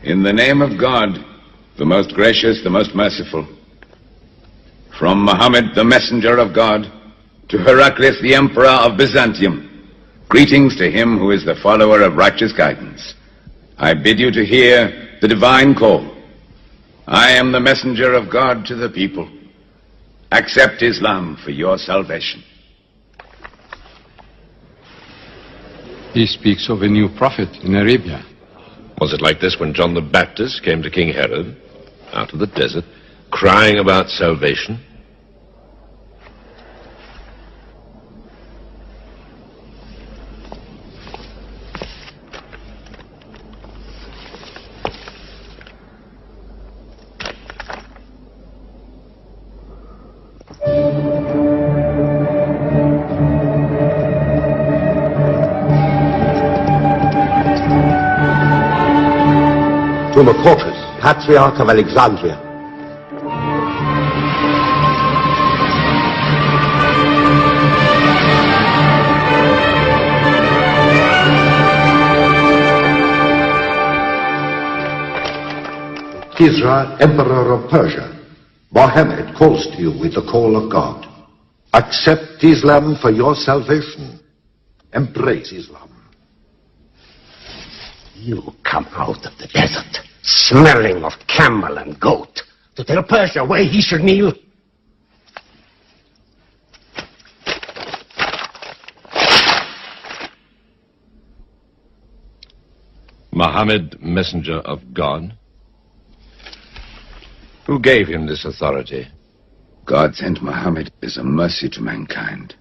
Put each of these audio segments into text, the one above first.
In the name of God, the most gracious, the most merciful, from Muhammad, the messenger of God, to Heraclius, the emperor of Byzantium, greetings to him who is the follower of righteous guidance. I bid you to hear the divine call. I am the messenger of God to the people. Accept Islam for your salvation. He speaks of a new prophet in Arabia. Was it like this when John the Baptist came to King Herod, out of the desert, crying about salvation? To Mercatus, Patriarch of Alexandria. Kisra, Emperor of Persia, Mohammed calls to you with the call of God. Accept Islam for your salvation. Embrace Islam. You come out of the desert, smelling of camel and goat, to tell Persia where he should kneel? Muhammad, messenger of God? Who gave him this authority? God sent Muhammad as a mercy to mankind.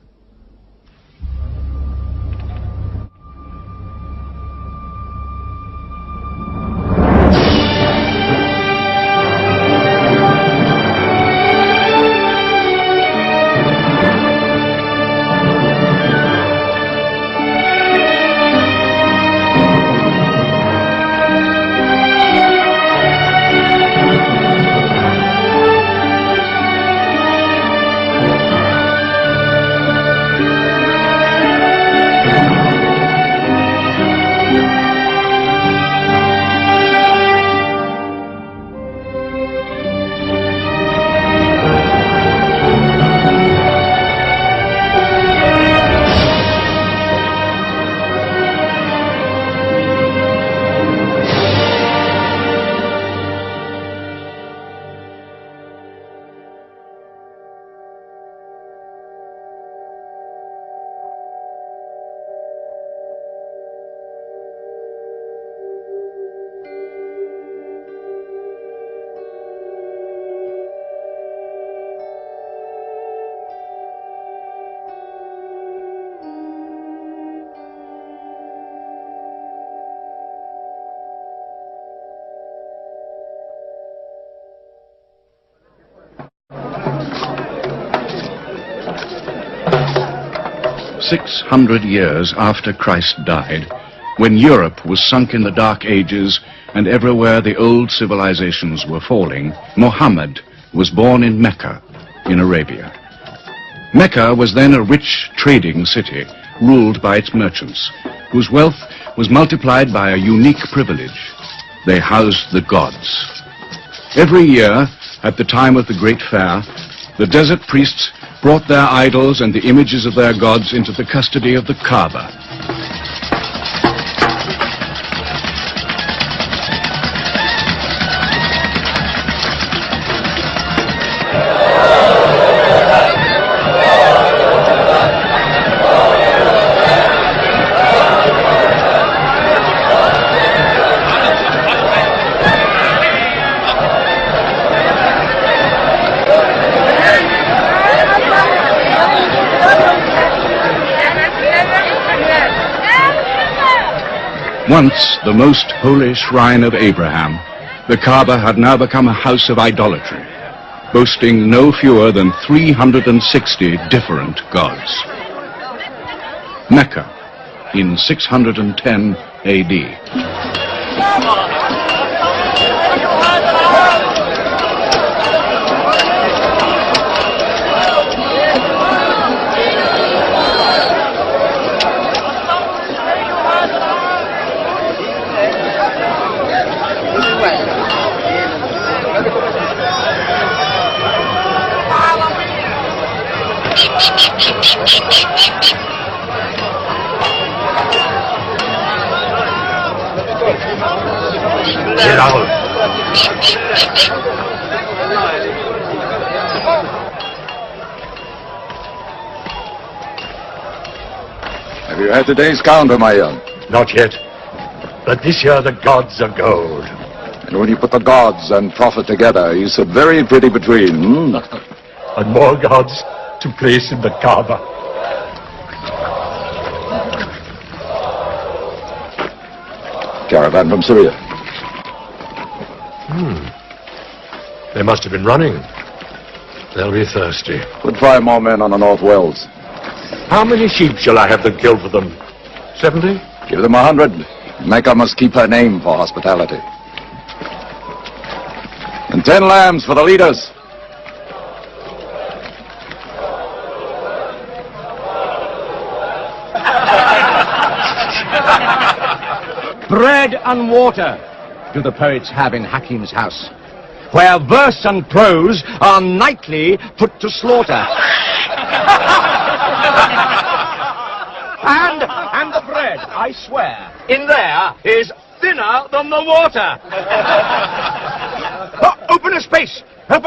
"600 years after Christ died, when Europe was sunk in the Dark Ages and everywhere the old civilizations were falling, Muhammad was born in Mecca, in Arabia. Mecca was then a rich trading city, ruled by its merchants, whose wealth was multiplied by a unique privilege. They housed the gods. Every year, at the time of the great fair, the desert priests brought their idols and the images of their gods into the custody of the Kaaba. Once the most holy shrine of Abraham, the Kaaba had now become a house of idolatry, boasting no fewer than 360 different gods. Mecca, in 610 AD. Have you had today's calendar, my young? Not yet. But this year the gods are gold. And when you put the gods and prophet together, you sit very pretty between, And more gods to place in the Kaaba. Caravan from Syria. They must have been running. They'll be thirsty. Put 5 more men on the North Wells. How many sheep shall I have them kill for them? 70? Give them 100. Mecca must keep her name for hospitality. And 10 lambs for the leaders. Bread and water do the poets have in Hakim's house, where verse and prose are nightly put to slaughter. And the bread, I swear, in there is thinner than the water. Open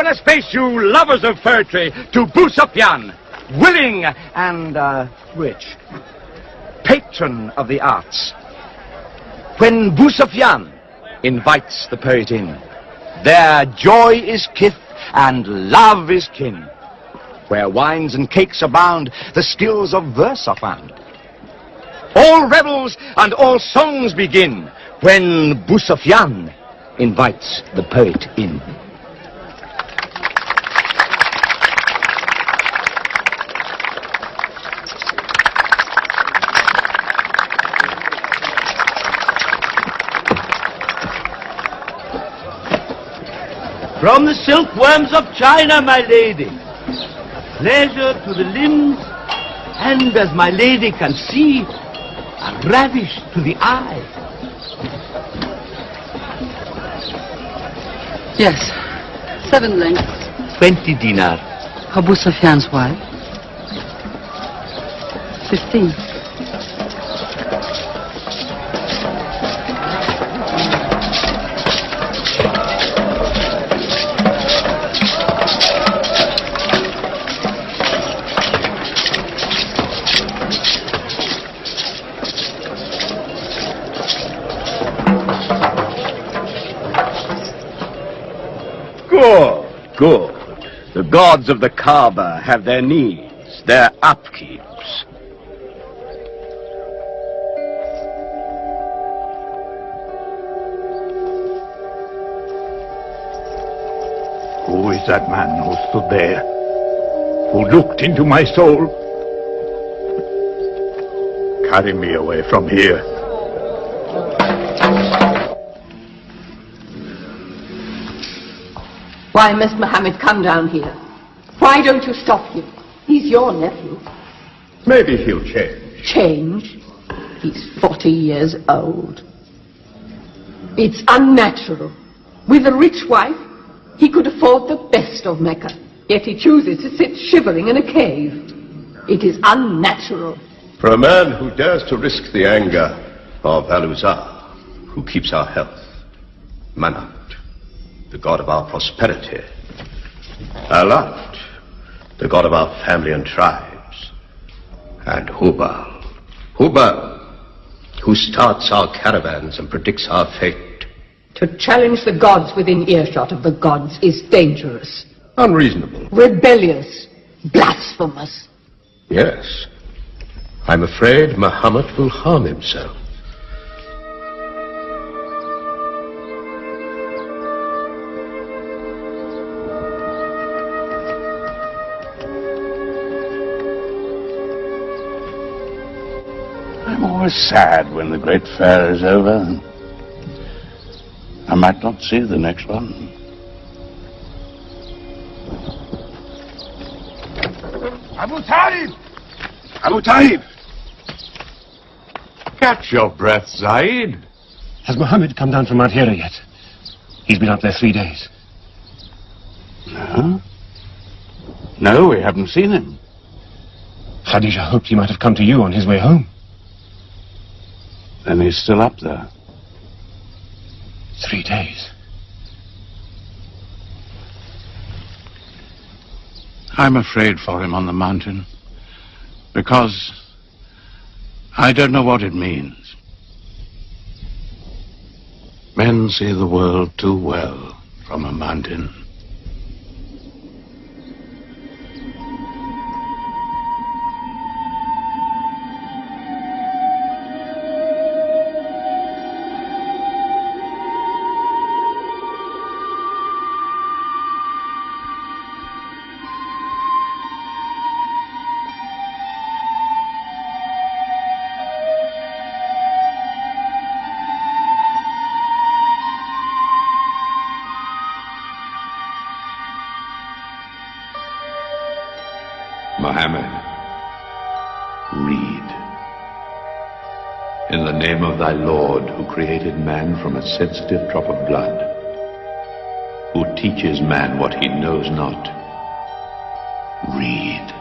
a space, you lovers of poetry, to Busapyan, willing and rich, patron of the arts. When Busapyan invites the poet in, there joy is kith and love is kin. Where wines and cakes abound, the skills of verse are found. All revels and all songs begin when Busapyan invites the poet in. From the silkworms of China, my lady, pleasure to the limbs, and as my lady can see, a ravish to the eye. Yes, 7 lengths. 20 dinar. Abu Sufyan's wife. 15. Good. The gods of the Kaaba have their needs, their upkeeps. Who is that man who stood there? Who looked into my soul? Carry me away from here. Why must Muhammad come down here? Why don't you stop him? He's your nephew. Maybe he'll change. Change? He's 40 years old. It's unnatural. With a rich wife, he could afford the best of Mecca. Yet he chooses to sit shivering in a cave. It is unnatural. For a man who dares to risk the anger of Al-Uzza, who keeps our health, Manat, the god of our prosperity, Alat, the god of our family and tribes, and Hubal, who starts our caravans and predicts our fate. To challenge the gods within earshot of the gods is dangerous. Unreasonable. Rebellious. Blasphemous. Yes. I'm afraid Muhammad will harm himself. I'm always sad when the great fair is over. I might not see the next one. Abu Talib! Abu Talib! Catch your breath, Zaid. Has Mohammed come down from Mount Hira yet? He's been up there 3 days. No? No, we haven't seen him. Khadija hoped he might have come to you on his way home. Then he's still up there. 3 days. I'm afraid for him on the mountain, because I don't know what it means. Men see the world too well from a mountain. Mohammed, read. In the name of thy Lord, who created man from a sensitive drop of blood, who teaches man what he knows not, read.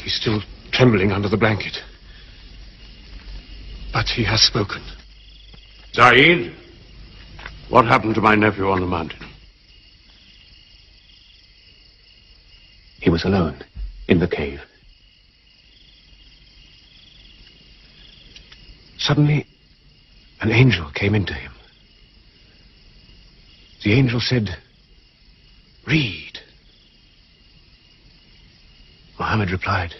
He's still trembling under the blanket. But he has spoken. Zaid, what happened to my nephew on the mountain? He was alone in the cave. Suddenly, an angel came into him. The angel said, "Read." Muhammad replied,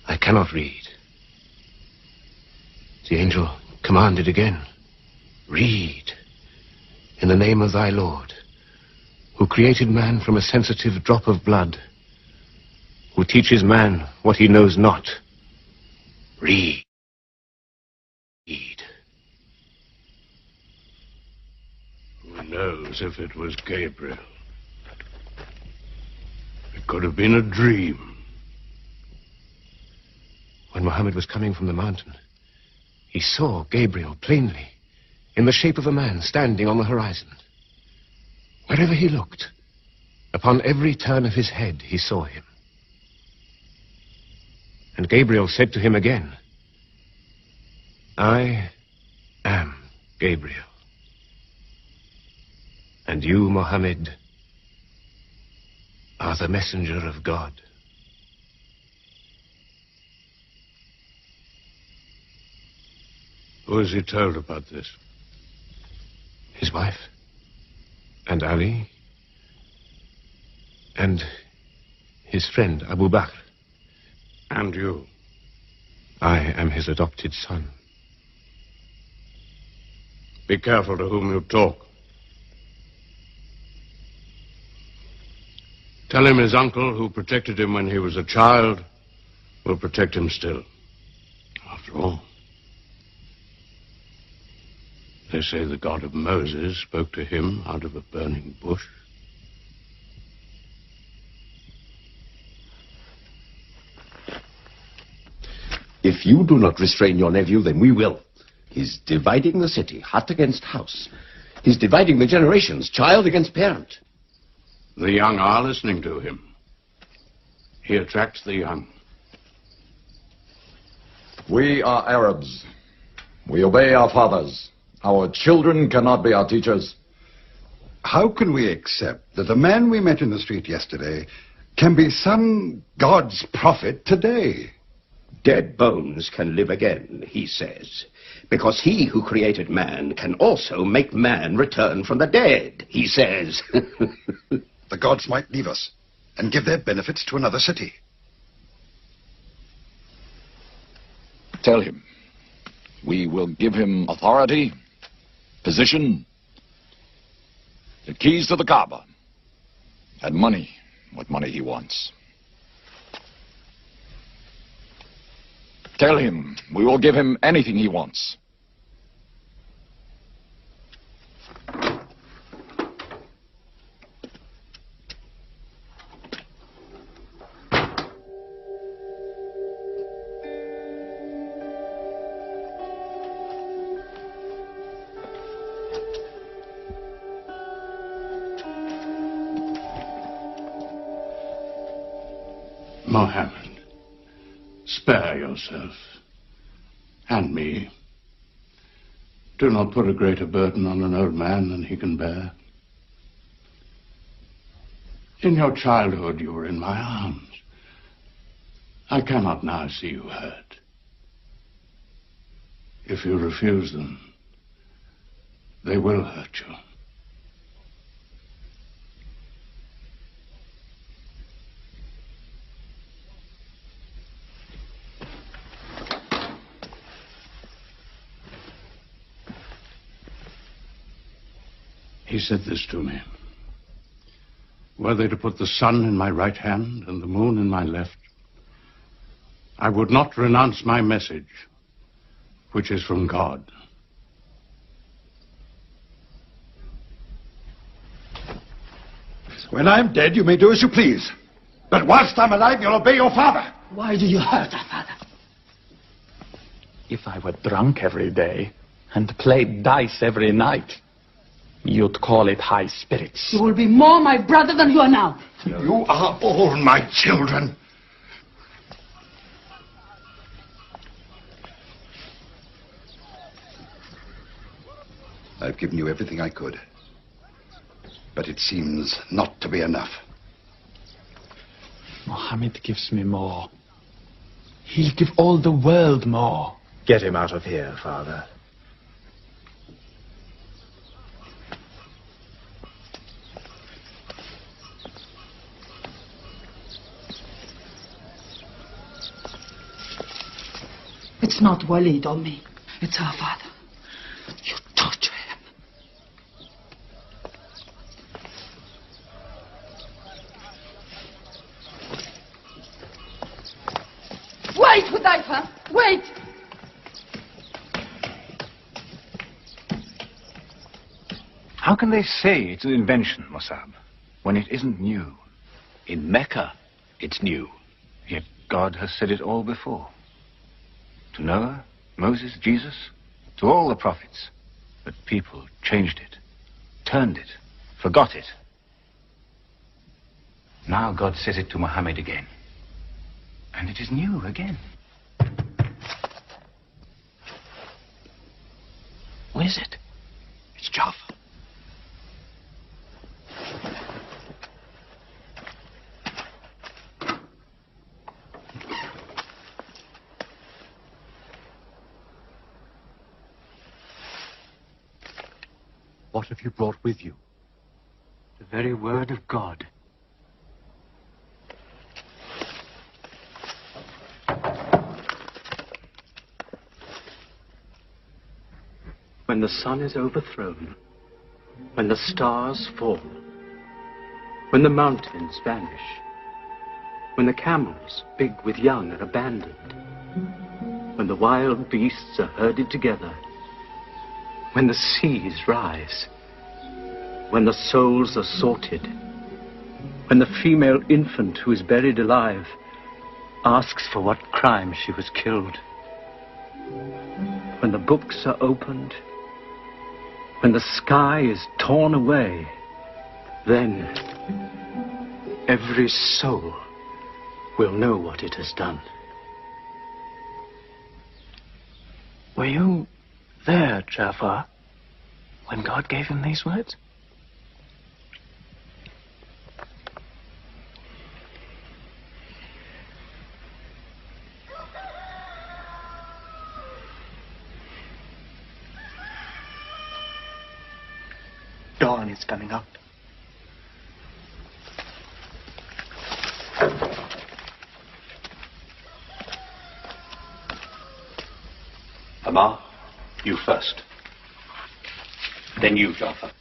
"I cannot read." The angel commanded again, "Read, in the name of thy Lord, who created man from a sensitive drop of blood, who teaches man what he knows not. Read." Who knows if it was Gabriel? It could have been a dream. When Muhammad was coming from the mountain, he saw Gabriel plainly, in the shape of a man standing on the horizon. Wherever he looked, upon every turn of his head, he saw him. And Gabriel said to him again, "I am Gabriel. And you, Muhammad, are the messenger of God." Who has he told about this? His wife. And Ali. And his friend, Abu Bakr. And you? I am his adopted son. Be careful to whom you talk. Tell him his uncle, who protected him when he was a child, will protect him still. After all, they say the God of Moses spoke to him out of a burning bush. If you do not restrain your nephew, then we will. He's dividing the city, hut against house. He's dividing the generations, child against parent. The young are listening to him. He attracts the young. We are Arabs. We obey our fathers. Our children cannot be our teachers. How can we accept that the man we met in the street yesterday can be some God's prophet today? Dead bones can live again, he says, because he who created man can also make man return from the dead, he says. The gods might leave us and give their benefits to another city. Tell him we will give him authority, position, the keys to the Kaaba, and money, what money he wants. Tell him we will give him anything he wants. Mohammed, spare yourself. And me. Do not put a greater burden on an old man than he can bear. In your childhood, you were in my arms. I cannot now see you hurt. If you refuse them, they will hurt you. He said this to me. Were they to put the sun in my right hand and the moon in my left, I would not renounce my message, which is from God. When I'm dead, you may do as you please. But whilst I'm alive, you'll obey your father. Why do you hurt our father? If I were drunk every day and played dice every night, you'd call it high spirits. You will be more my brother than you are now. You are all my children. I've given you everything I could. But it seems not to be enough. Mohammed gives me more. He'll give all the world more. Get him out of here, Father. It's not Walid or me. It's our father. You torture him. Wait, Hudayfa! Wait! How can they say it's an invention, Musab, when it isn't new? In Mecca, it's new. Yet God has said it all before. To Noah, Moses, Jesus, to all the prophets. But people changed it, turned it, forgot it. Now God says it to Muhammad again. And it is new again. Who is it? It's Jaffa. What have you brought with you? The very word of God. When the sun is overthrown, when the stars fall, when the mountains vanish, when the camels, big with young, are abandoned, when the wild beasts are herded together, when the seas rise, when the souls are sorted, when the female infant who is buried alive asks for what crime she was killed, when the books are opened, when the sky is torn away, then every soul will know what it has done. Were you there, Jafar, when God gave him these words? Dawn is coming up. Amar, you first. Then you, Jafar.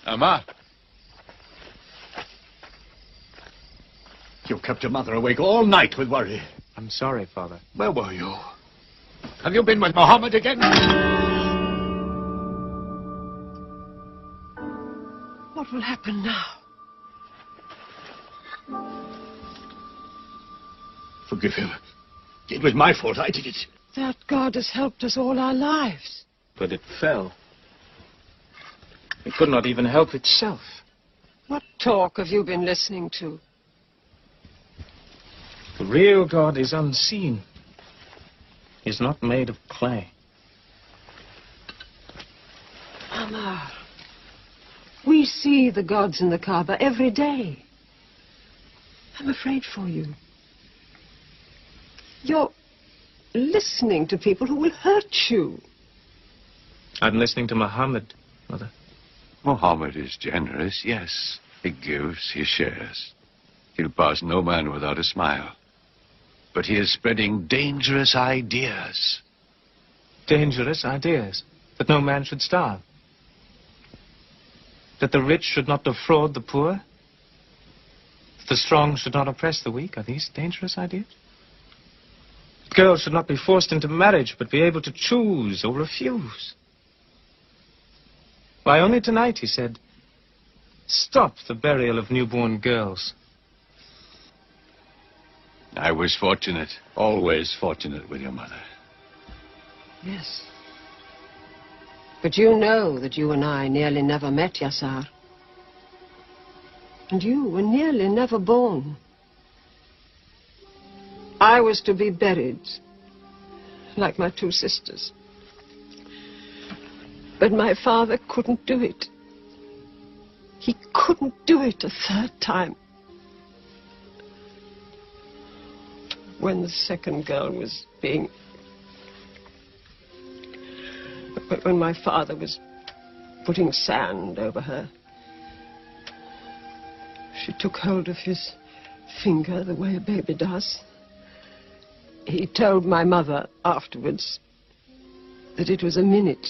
Amar, You kept your mother awake all night with worry. I'm sorry, Father. Where were you? Have you been with Muhammad again? What will happen now? Forgive him. It was my fault. I did it. That God has helped us all our lives. But it fell. It could not even help itself. What talk have you been listening to? The real God is unseen. He is not made of clay. Amar, we see the gods in the Kaaba every day. I'm afraid for you. You're listening to people who will hurt you. I'm listening to Muhammad, Mother. Muhammad is generous, yes. He gives, he shares. He'll pass no man without a smile. But he is spreading dangerous ideas. Dangerous ideas. That no man should starve. That the rich should not defraud the poor. That the strong should not oppress the weak. Are these dangerous ideas? That girls should not be forced into marriage, but be able to choose or refuse. Why, only tonight he said, stop the burial of newborn girls. I was fortunate, always fortunate with your mother. Yes. But you know that you and I nearly never met, Yasar. And you were nearly never born. I was to be buried, like my two sisters. But my father couldn't do it. He couldn't do it a third time. When the second girl was being... When my father was putting sand over her, she took hold of his finger the way a baby does. He told my mother afterwards that it was a minute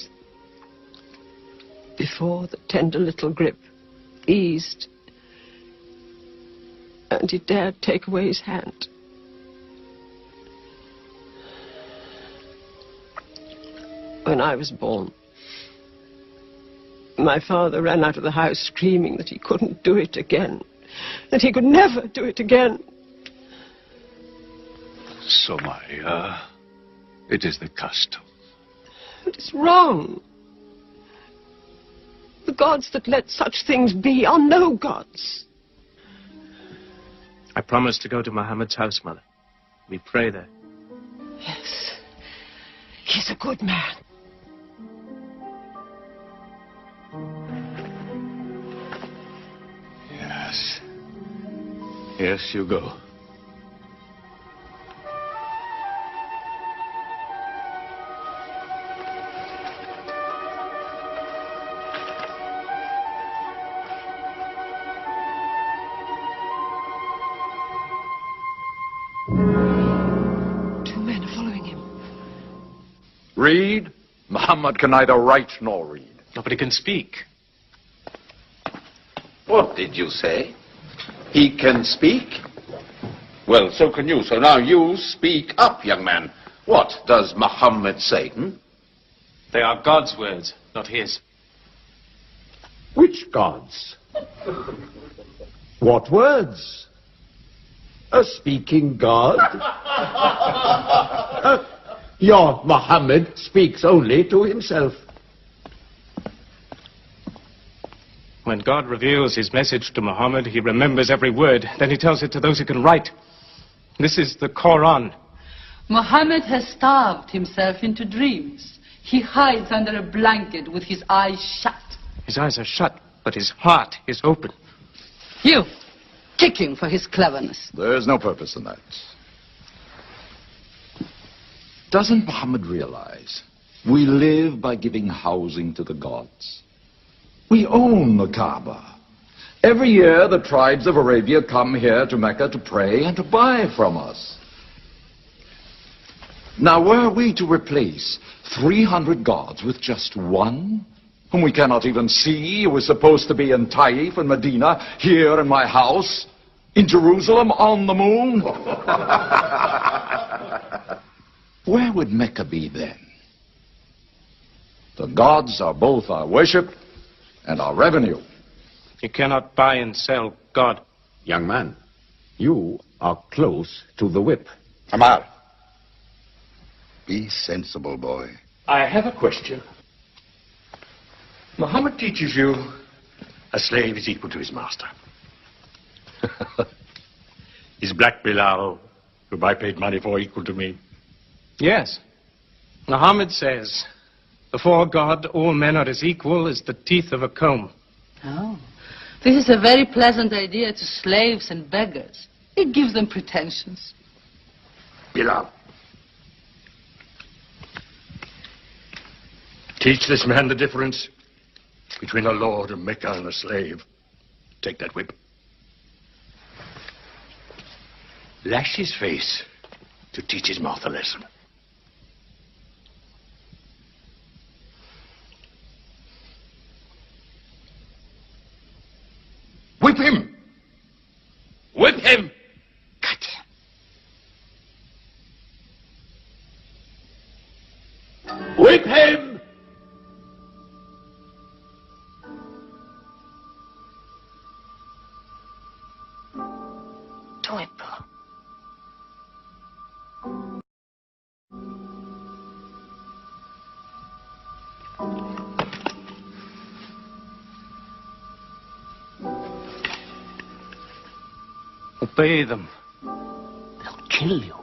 before the tender little grip eased and he dared take away his hand. When I was born, my father ran out of the house screaming that he couldn't do it again, that he could never do it again. So, it is the custom. But it's wrong. The gods that let such things be are no gods. I promised to go to Muhammad's house, Mother. We pray there. Yes. He's a good man. Yes. Yes, you go. Read? Muhammad can neither write nor read. Nobody can speak. What did you say? He can speak? Well, so can you. So now you speak up, young man. What does Muhammad say? They are God's words, not his. Which gods? What words? A speaking God? Your Muhammad speaks only to himself. When God reveals his message to Muhammad, he remembers every word. Then he tells it to those who can write. This is the Quran. Muhammad has starved himself into dreams. He hides under a blanket with his eyes shut. His eyes are shut, but his heart is open. You, kick him for his cleverness. There's no purpose in that. Doesn't Muhammad realize we live by giving housing to the gods? We own the Kaaba. Every year the tribes of Arabia come here to Mecca to pray and to buy from us. Now were we to replace 300 gods with just one, whom we cannot even see, who is supposed to be in Taif and Medina, here in my house, in Jerusalem, on the moon? Where would Mecca be then? The gods are both our worship and our revenue. You cannot buy and sell God. Young man, you are close to the whip. Amar. Be sensible, boy. I have a question. Muhammad teaches you a slave is equal to his master. Is Black Bilal, whom I paid money for, equal to me? Yes. Muhammad says, before God, all men are as equal as the teeth of a comb. Oh, this is a very pleasant idea to slaves and beggars. It gives them pretensions. Bilal, teach this man the difference between a lord of Mecca and a slave. Take that whip. Lash his face to teach his mouth a lesson. Whip him! Whip him! Cut him! Whip him! Do it, bro. Obey them. They'll kill you.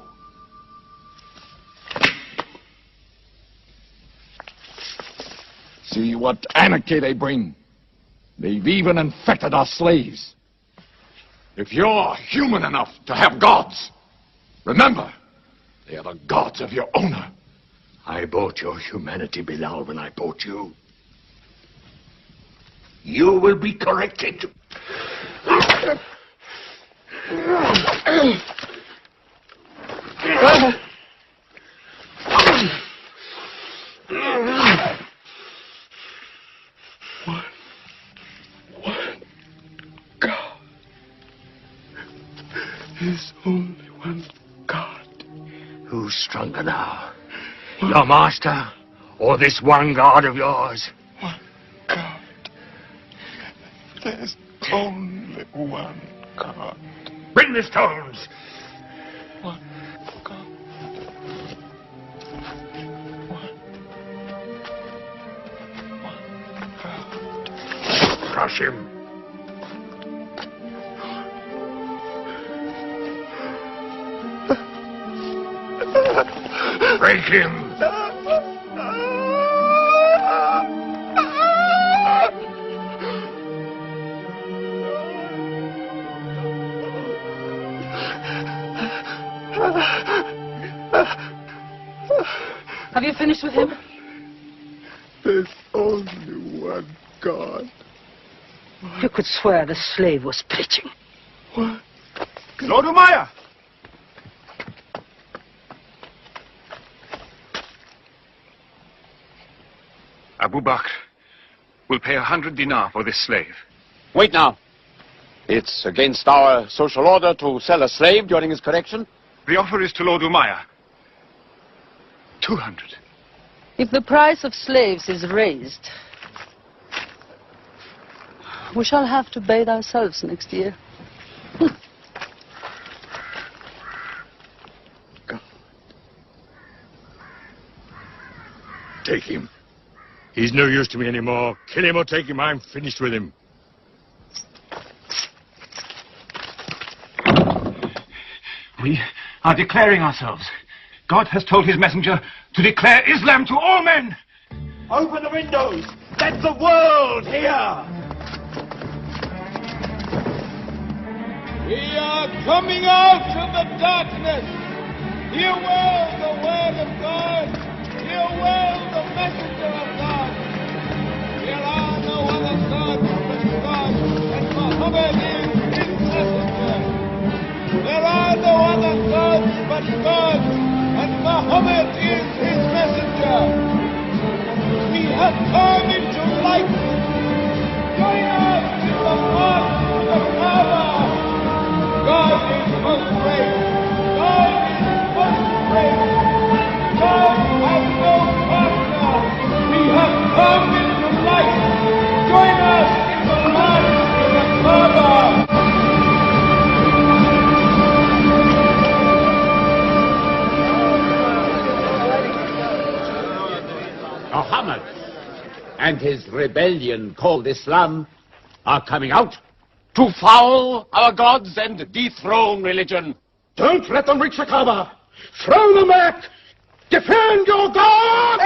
See what anarchy they bring. They've even infected our slaves. If you're human enough to have gods, remember, they are the gods of your owner. I bought your humanity, Bilal, when I bought you. You will be corrected. There's only one God. Who's stronger now? Your master, or this one God of yours? One God. There's only one God. Bring the stones! One God. One God. Crush him. Break him. Have you finished with him? There's only one God. You could swear the slave was preaching. What? Lord Umayyah! Abu Bakr will pay 100 dinar for this slave. Wait now. It's against our social order to sell a slave during his correction. The offer is to Lord Umayyah. 200. If the price of slaves is raised, we shall have to bathe ourselves next year. Take him. He's no use to me anymore. Kill him or take him. I'm finished with him. We are declaring ourselves. God has told his messenger to declare Islam to all men. Open the windows. Let the world hear. We are coming out of the darkness. Hear well the word of God. Hear well the messenger of God. There are no other gods but God, and Muhammad is his messenger. There are no other gods but God, and Muhammad is his messenger. We have come into light. Join us in the march to the Kaaba. God is most great. God is most great. God has no partner. We have come into light. Join us in the march to the Kaaba. Muhammad and his rebellion called Islam are coming out to foul our gods and dethrone religion. Don't let them reach the Kaaba. Throw them back. Defend your God!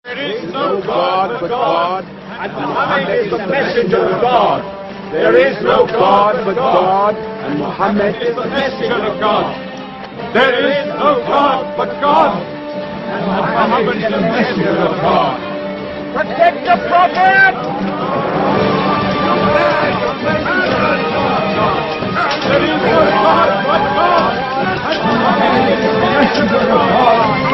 There is no God but God, and Muhammad is the messenger of God. There is no God but God, and Muhammad is the messenger of God. There is no God but God, and Muhammad is the messenger of God. Protect the Prophet! There is no God but God, and Muhammad is the messenger of God.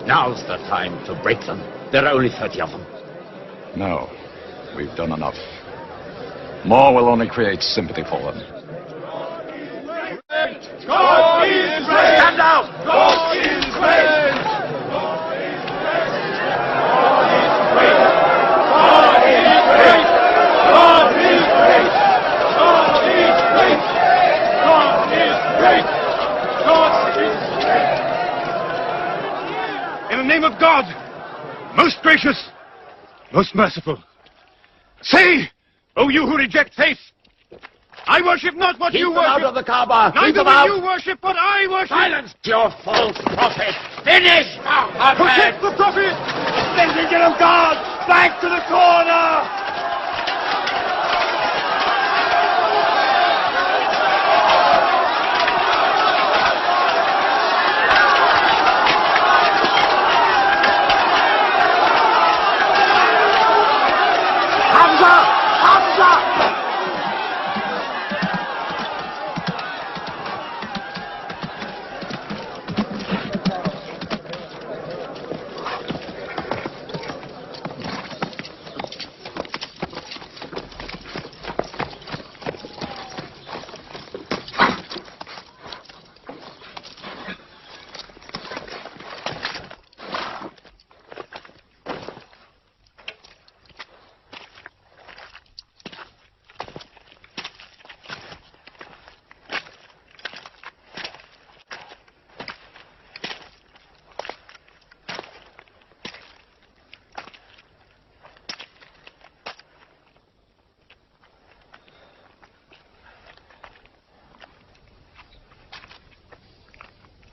Now's the time to break them. There are only 30 of them. No, we've done enough. More will only create sympathy for them. God is great! Stand down! God is great! God is great! In the name of God, most gracious, most merciful, say, O you who reject faith, I worship not what you worship. Out of the Kaaba. Neither will you worship what I worship. Silence your false prophet. Finish, Muhammad. Protect the prophet. Messenger of God, back to the corner.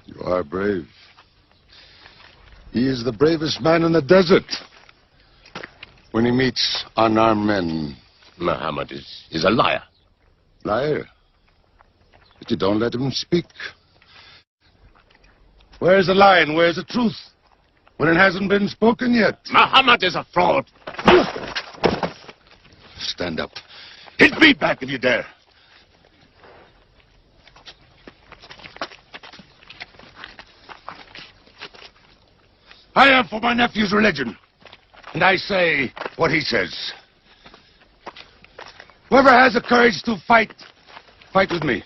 You are brave. He is the bravest man in the desert. When he meets unarmed men, Muhammad is a liar. Liar. But you don't let him speak. Where's the lie and where's the truth? When it hasn't been spoken yet. Muhammad is a fraud. Stand up. Hit me back if you dare. I am for my nephew's religion, and I say what he says. Whoever has the courage to fight, fight with me.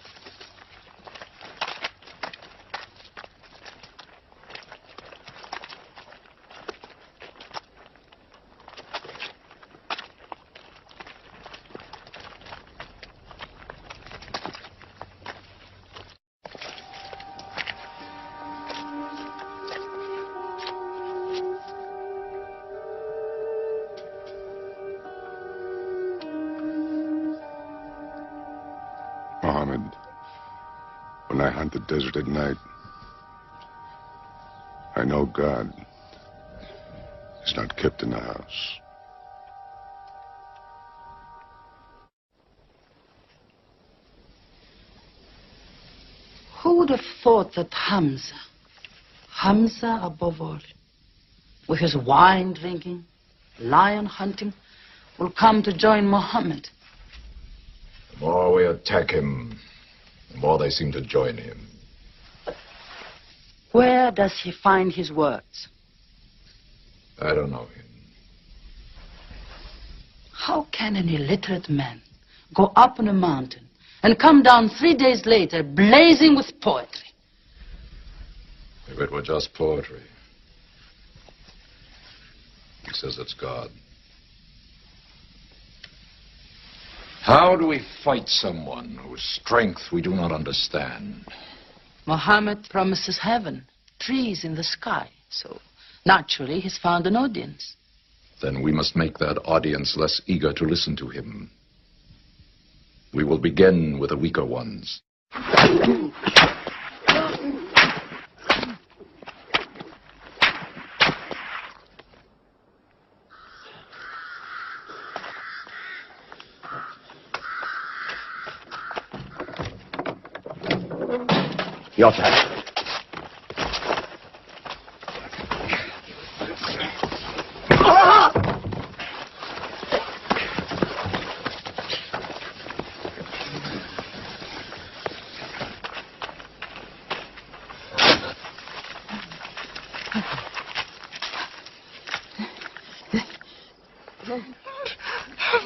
Muhammad, when I hunt the desert at night, I know God is not kept in the house. Who would have thought that Hamza above all, with his wine drinking, lion hunting, will come to join Muhammad? The more we attack him, the more they seem to join him. Where does he find his words? I don't know him. How can an illiterate man go up on a mountain and come down 3 days later blazing with poetry? If it were just poetry. He says it's God. How do we fight someone whose strength we do not understand? Muhammad promises heaven, trees in the sky, so naturally he's found an audience. Then we must make that audience less eager to listen to him. We will begin with the weaker ones. Your turn.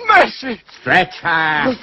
Mercy! Stretch her.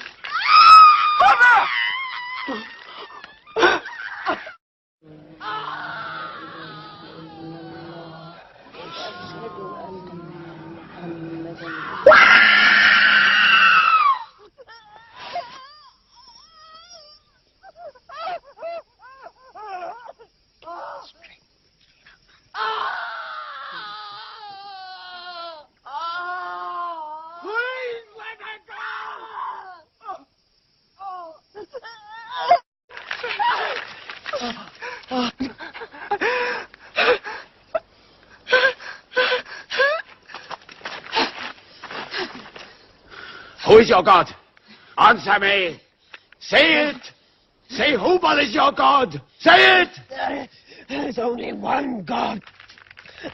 Who is your God? Answer me. Say it. Say Hubal is your God. Say it. There is only one God.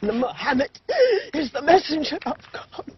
And Muhammad is the messenger of God.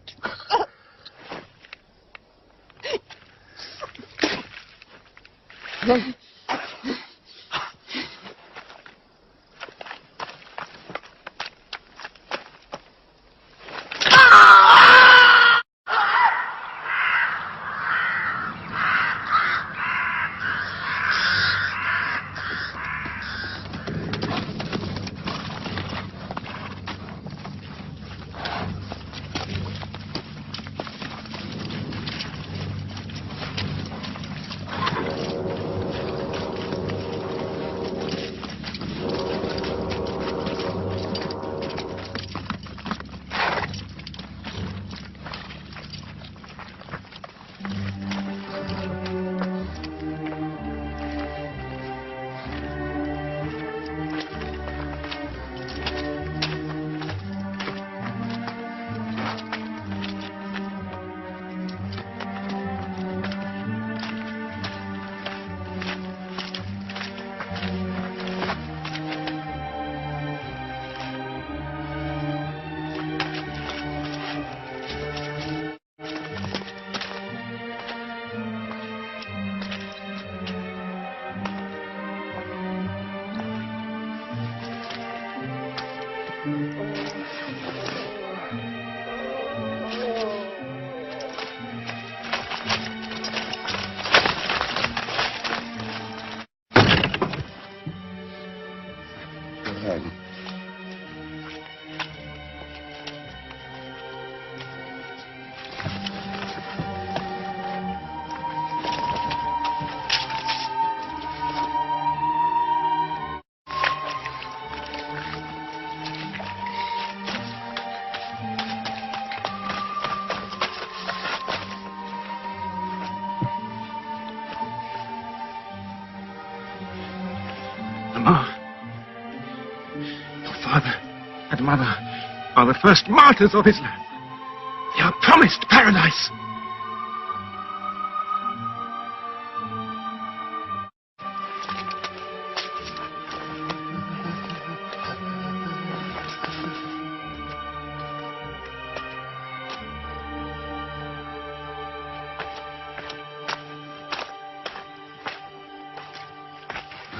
Your father and mother are the first martyrs of Islam. They are promised paradise.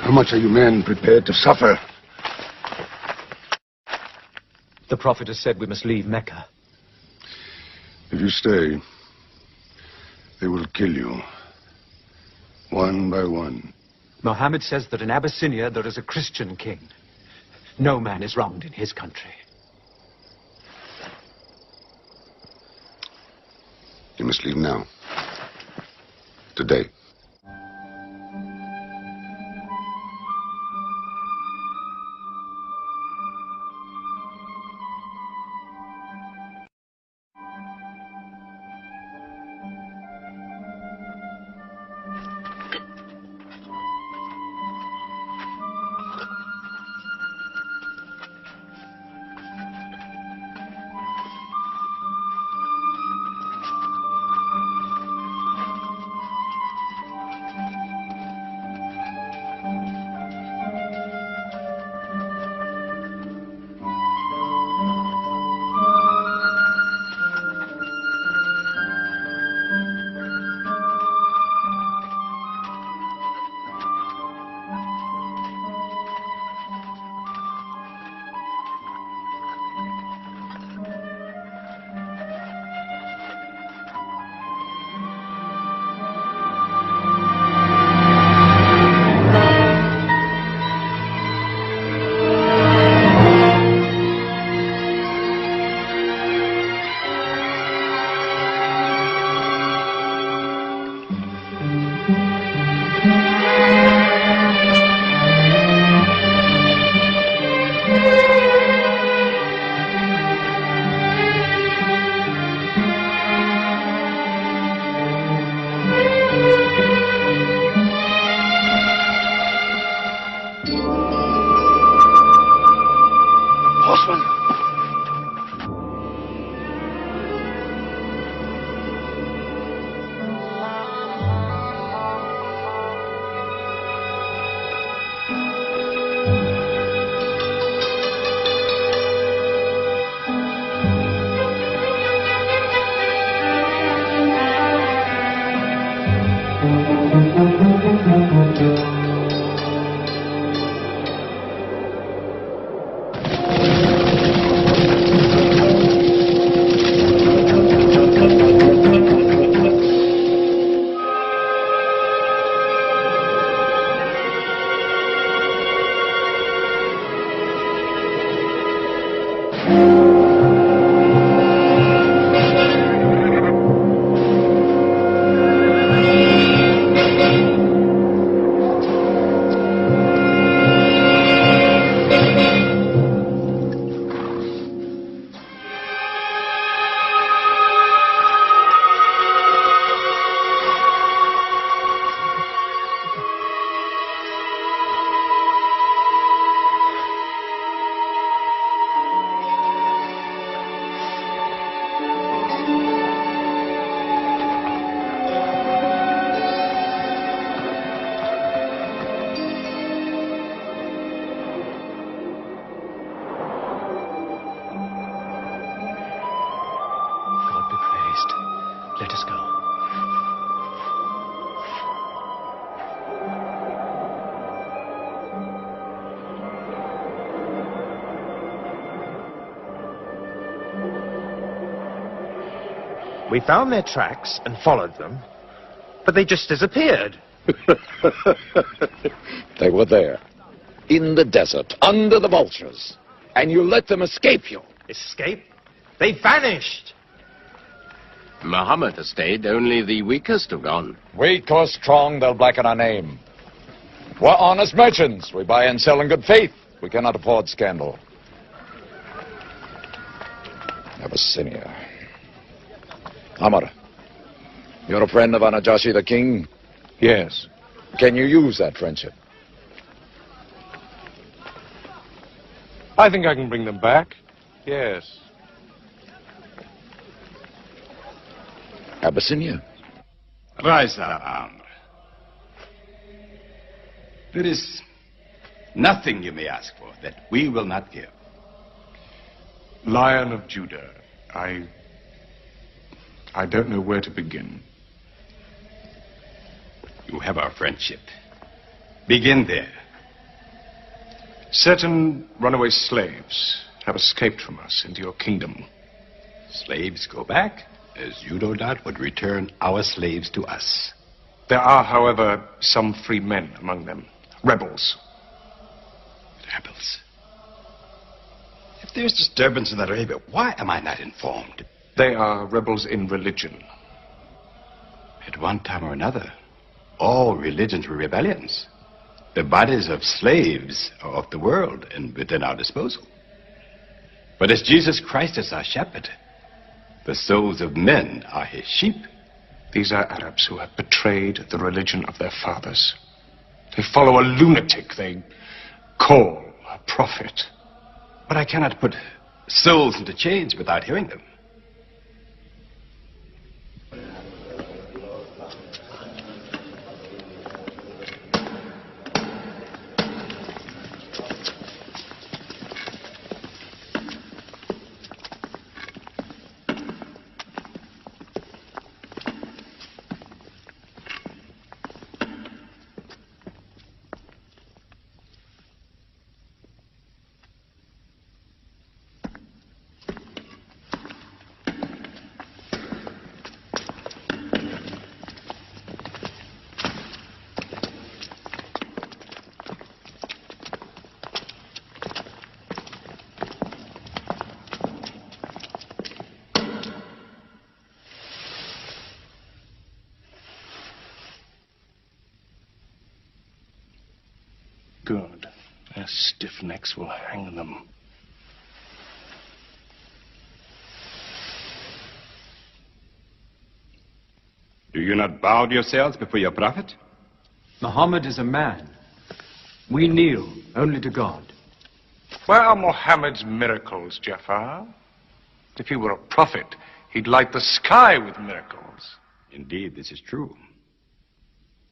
How much are you men prepared to suffer? The Prophet has said we must leave Mecca. If you stay, they will kill you. One by one. Mohammed says that in Abyssinia there is a Christian king. No man is wronged in his country. You must leave now. Today. horseman. Let us go. We found their tracks and followed them, but they just disappeared. They were there, in the desert, under the vultures, and you let them escape you. Escape? They vanished! Muhammad has stayed. Only the weakest have gone. Weak or strong, they'll blacken our name. We're honest merchants. We buy and sell in good faith. We cannot afford scandal. Abyssinia. Amr, you're a friend of Anajashi the king? Yes. Can you use that friendship? I think I can bring them back. Yes. Abyssinia. Rise up, Amr. There is nothing you may ask for that we will not give. Lion of Judah, I don't know where to begin. You have our friendship. Begin there. Certain runaway slaves have escaped from us into your kingdom. Slaves go back, as you no doubt would return our slaves to us. There are, however, some free men among them. Rebels. Rebels? If there's disturbance in Arabia, why am I not informed? They are rebels in religion. At one time or another, all religions were rebellions. The bodies of slaves are of the world and within our disposal. But as Jesus Christ is our shepherd, the souls of men are his sheep. These are Arabs who have betrayed the religion of their fathers. They follow a lunatic they call a prophet. But I cannot put souls into chains without hearing them. Good. Their stiff necks will hang them. Do you not bow yourselves before your prophet? Muhammad is a man. We kneel only to God. Where are Muhammad's miracles, Jafar? If he were a prophet, he'd light the sky with miracles. Indeed, this is true.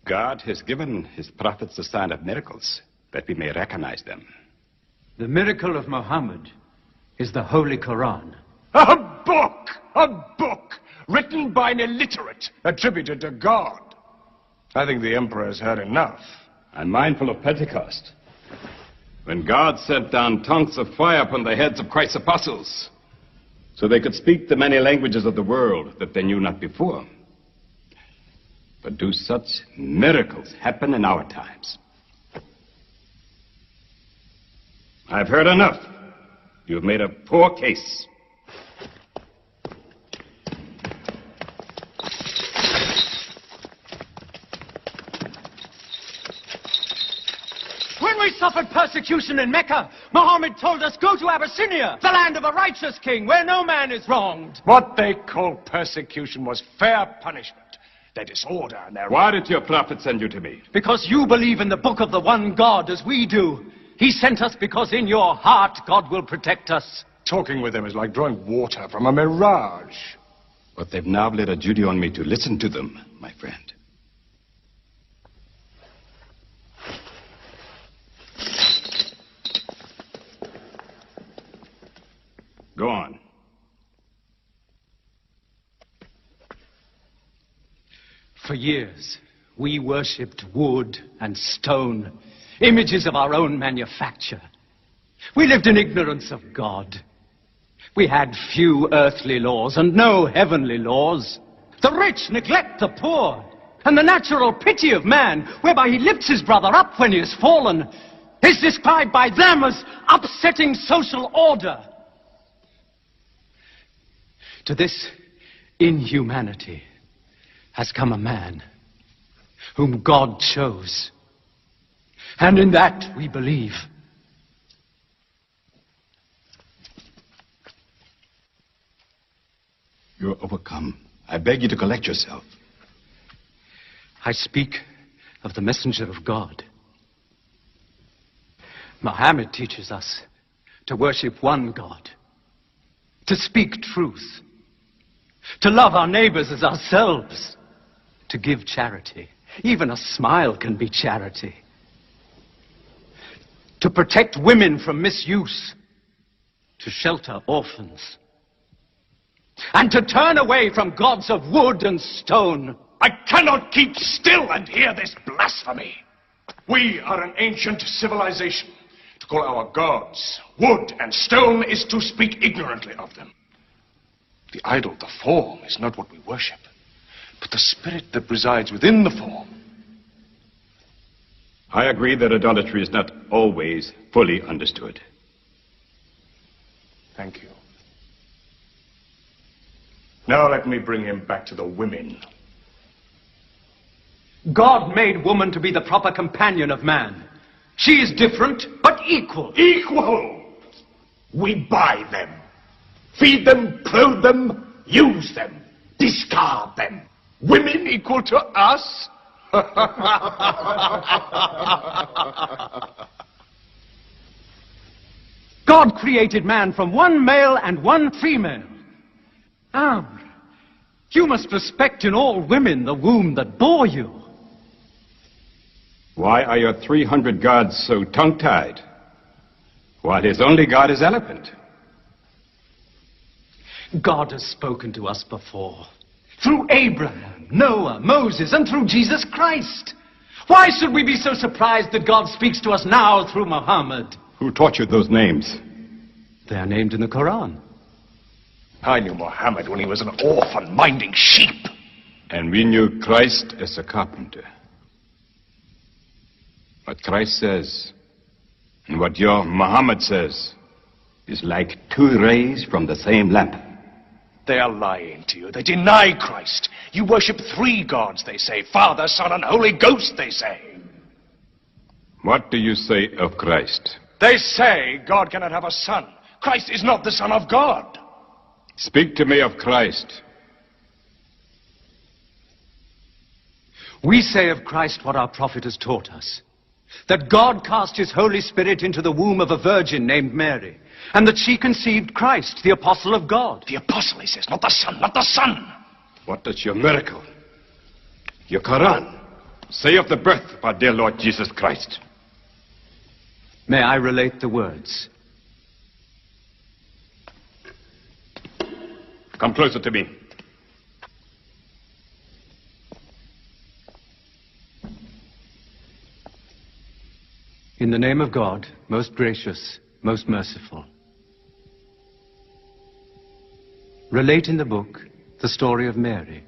God has given his prophets the sign of miracles, that we may recognize them. The miracle of Muhammad is the Holy Quran. A book! A book! Written by an illiterate, attributed to God. I think the emperor has had enough. I'm mindful of Pentecost, when God sent down tongues of fire upon the heads of Christ's apostles, so they could speak the many languages of the world that they knew not before. But do such miracles happen in our times? I've heard enough. You've made a poor case. When we suffered persecution in Mecca, Muhammad told us, go to Abyssinia, the land of a righteous king, where no man is wronged. What they called persecution was fair punishment. Their disorder and their... Why did your prophet send you to me? Because you believe in the book of the one God as we do. He sent us because in your heart God will protect us. Talking with them is like drawing water from a mirage. But they've now laid a duty on me to listen to them, my friend. Go on. For years, we worshipped wood and stone, images of our own manufacture. We lived in ignorance of God. We had few earthly laws and no heavenly laws. The rich neglect the poor, and the natural pity of man, whereby he lifts his brother up when he has fallen, is described by them as upsetting social order. To this inhumanity has come a man whom God chose. And in that we believe. You're overcome. I beg you to collect yourself. I speak of the messenger of God. Muhammad teaches us to worship one God, to speak truth, to love our neighbors as ourselves, to give charity. Even a smile can be charity. To protect women from misuse, to shelter orphans, and to turn away from gods of wood and stone. I cannot keep still and hear this blasphemy. We are an ancient civilization. To call our gods wood and stone is to speak ignorantly of them. The idol, the form, is not what we worship, but the spirit that resides within the form. I agree that idolatry is not always fully understood. Thank you. Now let me bring him back to the women. God made woman to be the proper companion of man. She is different, but equal. Equal! We buy them. Feed them, clothe them, use them, discard them. Women equal to us? God created man from one male and one female. Amr, you must respect in all women the womb that bore you. Why are your 300 gods so tongue-tied, while his only god is eloquent? God has spoken to us before, through Abraham, Noah, Moses, and through Jesus Christ. Why should we be so surprised that God speaks to us now through Muhammad? Who taught you those names? They are named in the Quran. I knew Muhammad when he was an orphan minding sheep. And we knew Christ as a carpenter. What Christ says, and what your Muhammad says, is like two rays from the same lamp. They are lying to you. They deny Christ. You worship three gods, they say. Father, Son, and Holy Ghost, they say. What do you say of Christ? They say God cannot have a son. Christ is not the Son of God. Speak to me of Christ. We say of Christ what our prophet has taught us. that God cast his Holy Spirit into the womb of a virgin named Mary, and that she conceived Christ, the apostle of God. The apostle, he says, not the son, not the son. What does your miracle, your Quran, say of the birth of our dear Lord Jesus Christ? May I relate the words? Come closer to me. In the name of God, most gracious, most merciful. Relate in the book the story of Mary,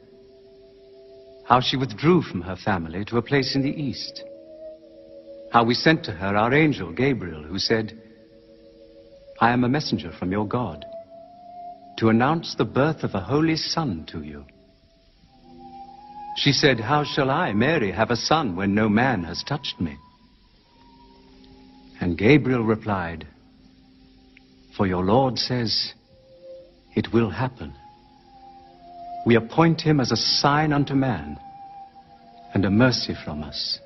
how she withdrew from her family to a place in the east, how we sent to her our angel Gabriel, who said, I am a messenger from your God, to announce the birth of a holy son to you. She said, how shall I, Mary, have a son when no man has touched me? And Gabriel replied, for your Lord says, it will happen. We appoint him as a sign unto man, and a mercy from us.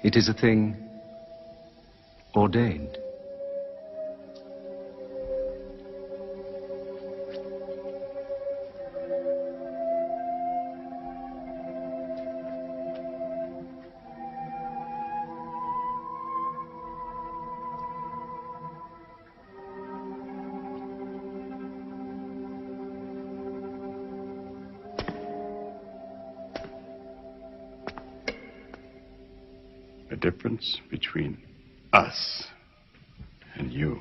It is a thing ordained. The difference between us and you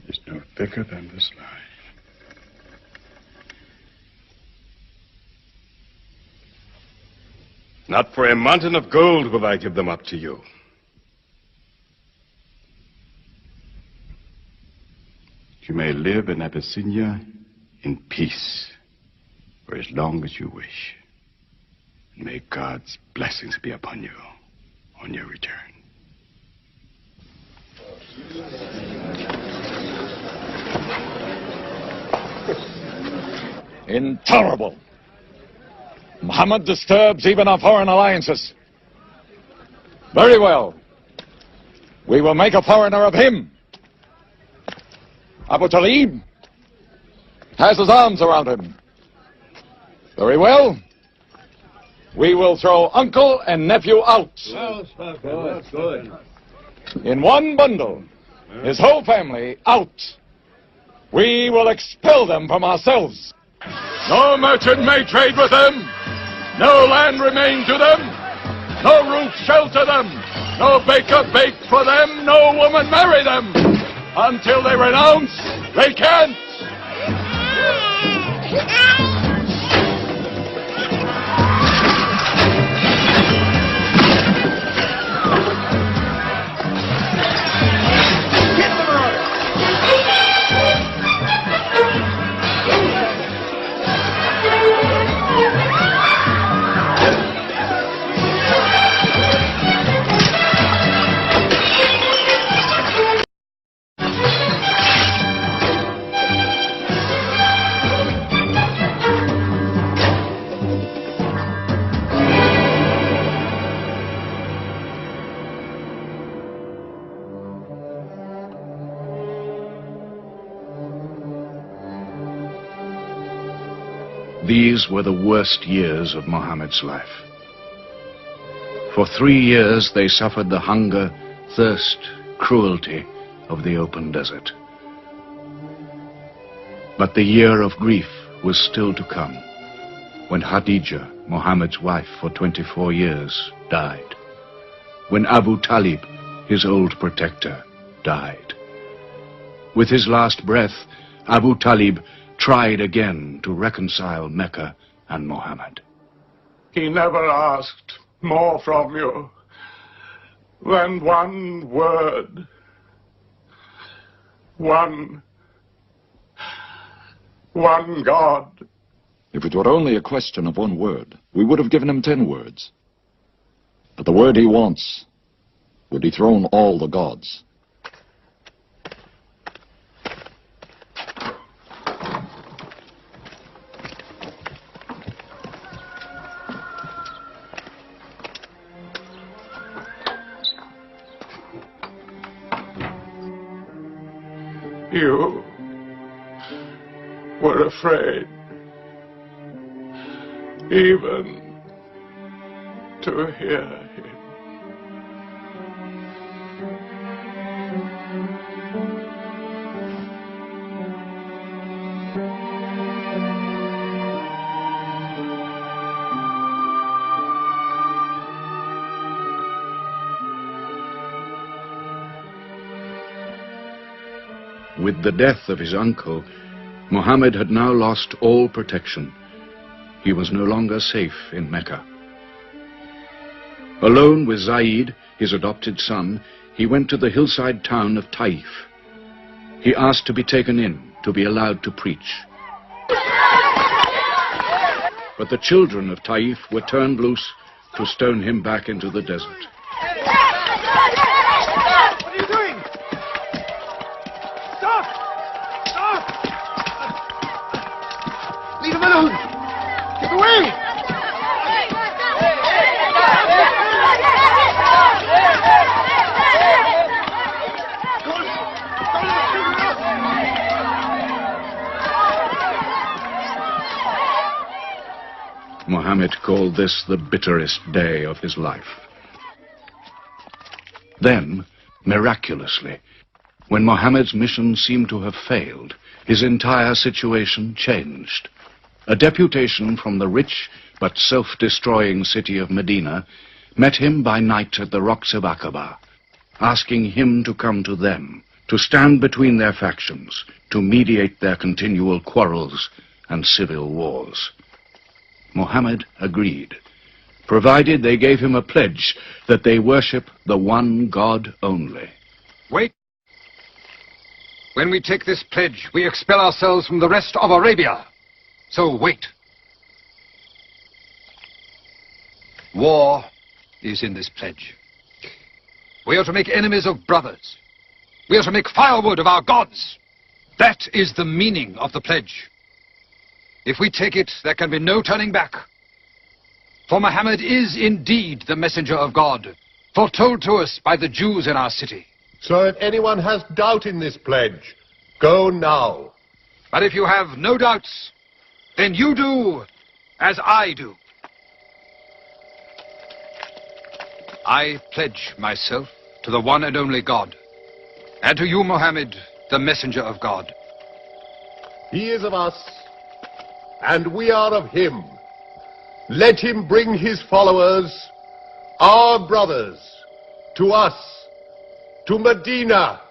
is no thicker than this line. Not for a mountain of gold will I give them up to you. You may live in Abyssinia in peace for as long as you wish. May God's blessings be upon you on your return. Intolerable. Muhammad disturbs even our foreign alliances. Very well. We will make a foreigner of him. Abu Talib has his arms around him. Very well. We will throw uncle and nephew out. Good. In one bundle, his whole family out. We will expel them from ourselves. No merchant may trade with them. No land remain to them. No roof shelter them. No baker bake for them. No woman marry them. Until they renounce, they can't. These were the worst years of Muhammad's life. For 3 years they suffered the hunger, thirst, cruelty of the open desert. But the year of grief was still to come, when Khadija, Muhammad's wife for 24 years, died. When Abu Talib, his old protector, died. With his last breath, Abu Talib tried again to reconcile Mecca and Muhammad. He never asked more from you than one word. One God. If it were only a question of one word, we would have given him 10 words. But the word he wants would dethrone all the gods. You were afraid even to hear him. With the death of his uncle, Muhammad had now lost all protection. He was no longer safe in Mecca. Alone with Zaid, his adopted son, he went to the hillside town of Taif. He asked to be taken in, to be allowed to preach. But the children of Taif were turned loose to stone him back into the desert. What are you doing? Stop! Stop! Leave him alone! Get away! Muhammad called this the bitterest day of his life. Then, miraculously, when Muhammad's mission seemed to have failed, his entire situation changed. A deputation from the rich but self-destroying city of Medina met him by night at the rocks of Aqaba, asking him to come to them, to stand between their factions, to mediate their continual quarrels and civil wars. Muhammad agreed, provided they gave him a pledge that they worship the one God only. Wait. When we take this pledge, we expel ourselves from the rest of Arabia. So wait. War is in this pledge. We are to make enemies of brothers. We are to make firewood of our gods. That is the meaning of the pledge. If we take it, there can be no turning back. For Muhammad is indeed the messenger of God, foretold to us by the Jews in our city. So if anyone has doubt in this pledge, go now. But if you have no doubts, then you do as I do. I pledge myself to the one and only God, and to you, Muhammad, the messenger of God. He is of us, and we are of him. Let him bring his followers, our brothers, to us, to Medina.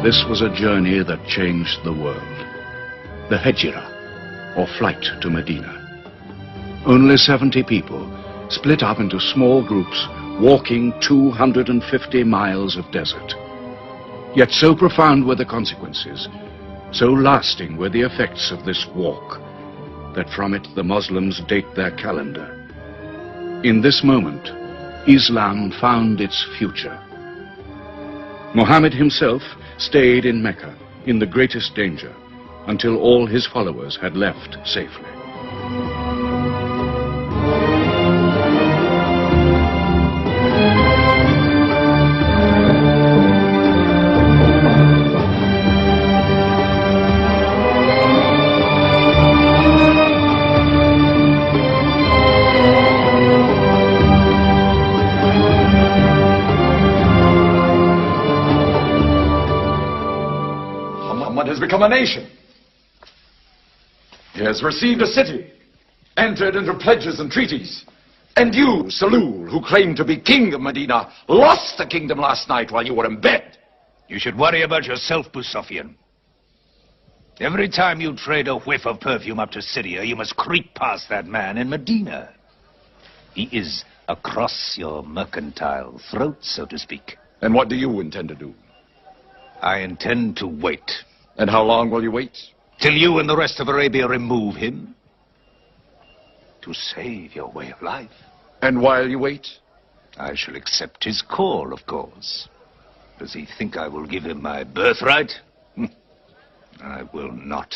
This was a journey that changed the world. The hijrah, or flight to Medina. Only 70 people, split up into small groups, walking 250 miles of desert. Yet so profound were the consequences, so lasting were the effects of this walk, that from it the Muslims date their calendar. In this moment, Islam found its future. Muhammad himself stayed in Mecca in the greatest danger until all his followers had left safely. Has become a nation. He has received a city, entered into pledges and treaties. And you, Salul, who claimed to be king of Medina, lost the kingdom last night while you were in bed. You should worry about yourself, Abu Sufyan. Every time you trade a whiff of perfume up to Syria, you must creep past that man in Medina. He is across your mercantile throat, so to speak. And what do you intend to do? I intend to wait. And how long will you wait? Till you and the rest of Arabia remove him. To save your way of life. And while you wait? I shall accept his call, of course. Does he think I will give him my birthright? I will not.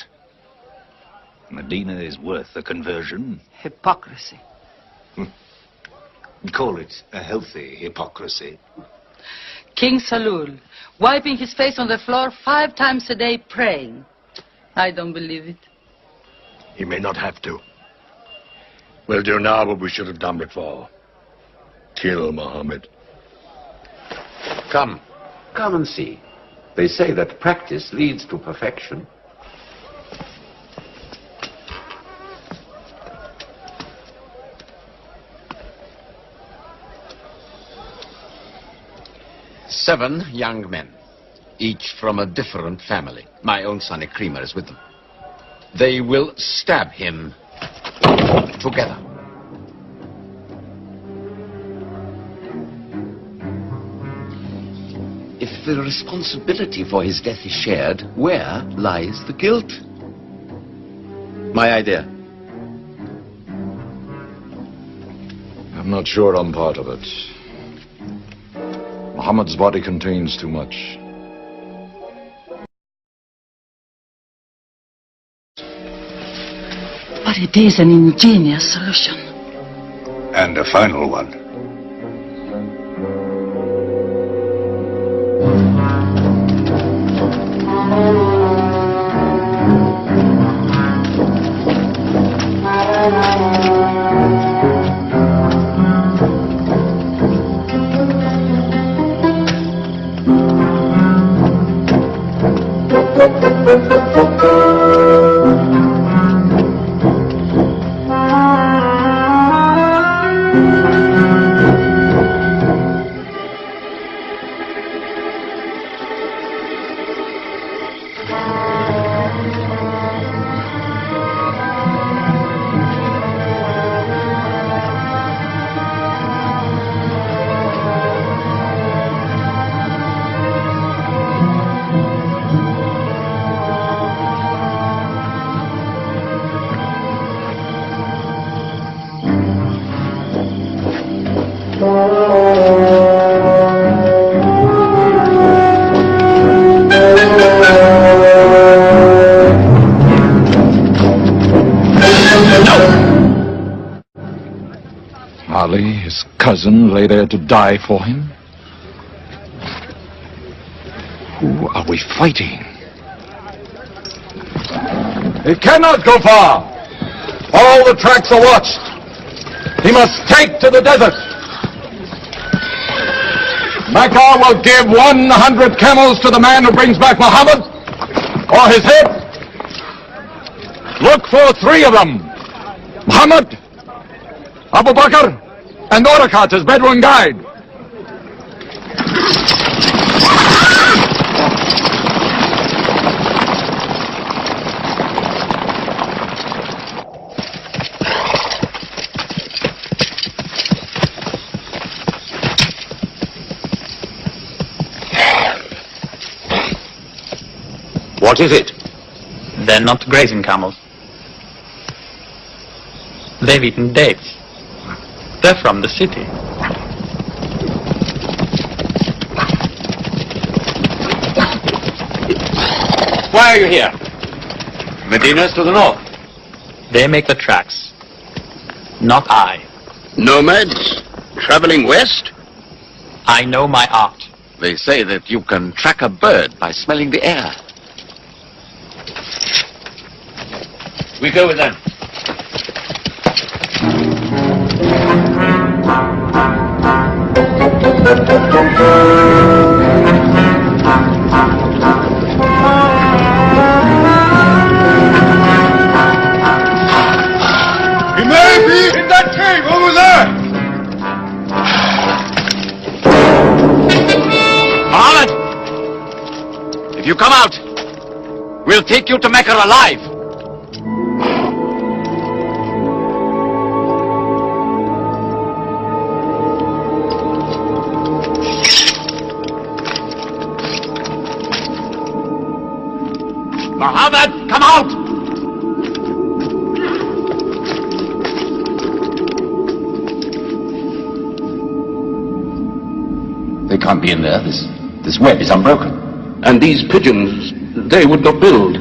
Medina is worth the conversion. Hypocrisy. Call it a healthy hypocrisy. King Salul, wiping his face on the floor 5 times a day, praying. I don't believe it. He may not have to. We'll do now what we should have done before. Kill Muhammad. Come and see. They say that practice leads to perfection. Seven young men, each from a different family. My own son Ikrimah is with them. They will stab him together. If the responsibility for his death is shared, where lies the guilt? My idea. I'm not sure I'm part of it. Muhammad's body contains too much. But it is an ingenious solution. And a final one. Ali, his cousin, lay there to die for him? Who are we fighting? He cannot go far. All the tracks are watched. He must take to the desert. Mecca will give 100 camels to the man who brings back Muhammad, or his head. Look for 3 of them. Muhammad, Abu Bakr, and Orakat as Bedouin guide. What is it? They're not grazing camels. They've eaten dates. They're from the city. Why are you here? Medina's to the north. They make the tracks. Not I. Nomads? Traveling west? I know my art. They say that you can track a bird by smelling the air. We go with them. He may be in that cave over there. Muhammad! If you come out, We'll take you to Mecca alive. Muhammad, come out! They can't be in there. This web is unbroken. And these pigeons, they would not build.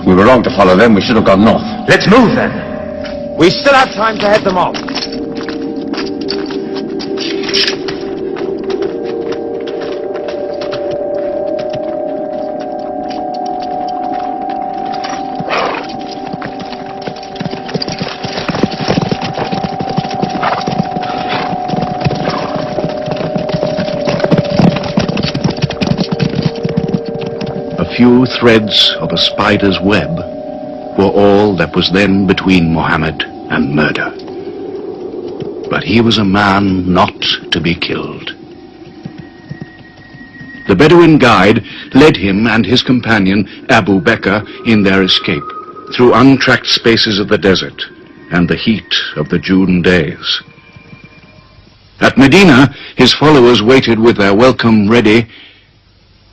We were wrong to follow them. We should have gone north. Let's move then. We still have time to head them off. Few threads of a spider's web were all that was then between Mohammed and murder. But he was a man not to be killed. The Bedouin guide led him and his companion Abu Bakr in their escape through untracked spaces of the desert and the heat of the June days. At Medina, his followers waited with their welcome ready,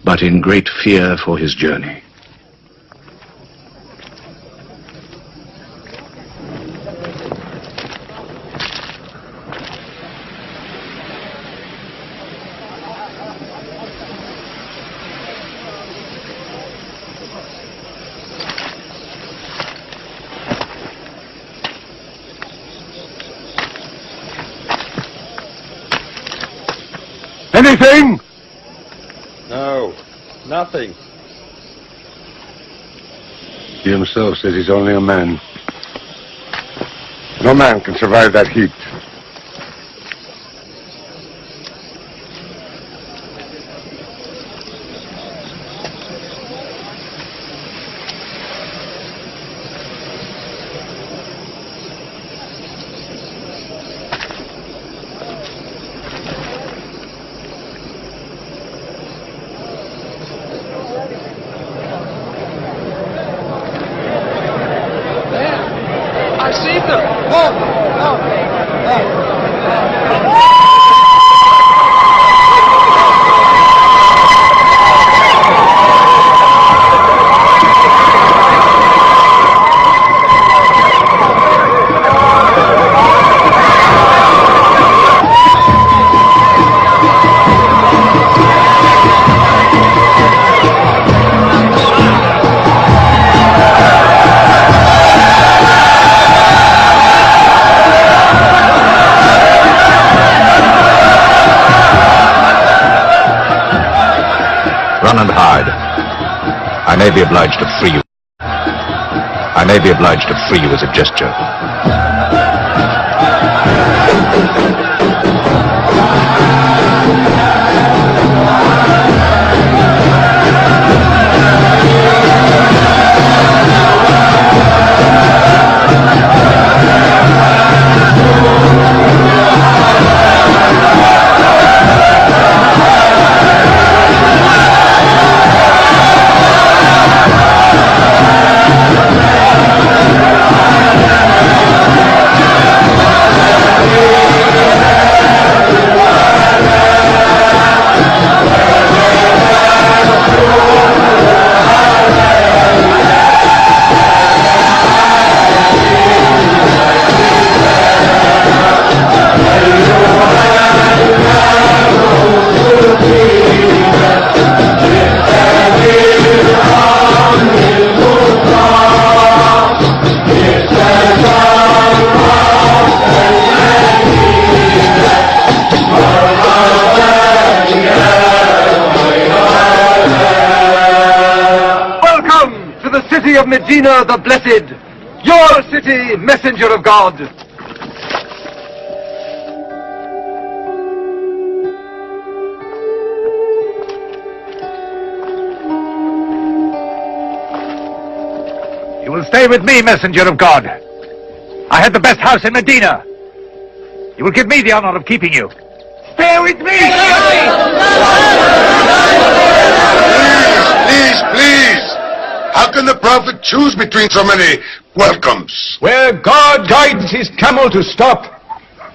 but in great fear for his journey. Anything? No, nothing. He himself says he's only a man. No man can survive that heat. Run and hide. I may be obliged to free you. I may be obliged to free you as a gesture. Of Medina the Blessed, your city, messenger of God. You will stay with me, messenger of God. I had the best house in Medina. You will give me the honor of keeping you. Stay with me! Please, please, please! How can the prophet choose between so many welcomes? Where God guides his camel to stop,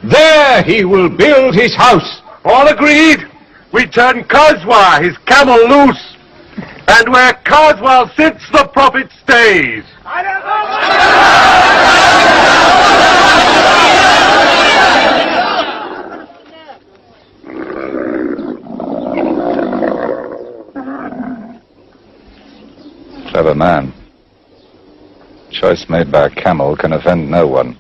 there he will build his house. All agreed. We turn Kazwa, his camel, loose. And where Kazwa sits, the prophet stays. Clever man. Choice made by a camel can offend no one.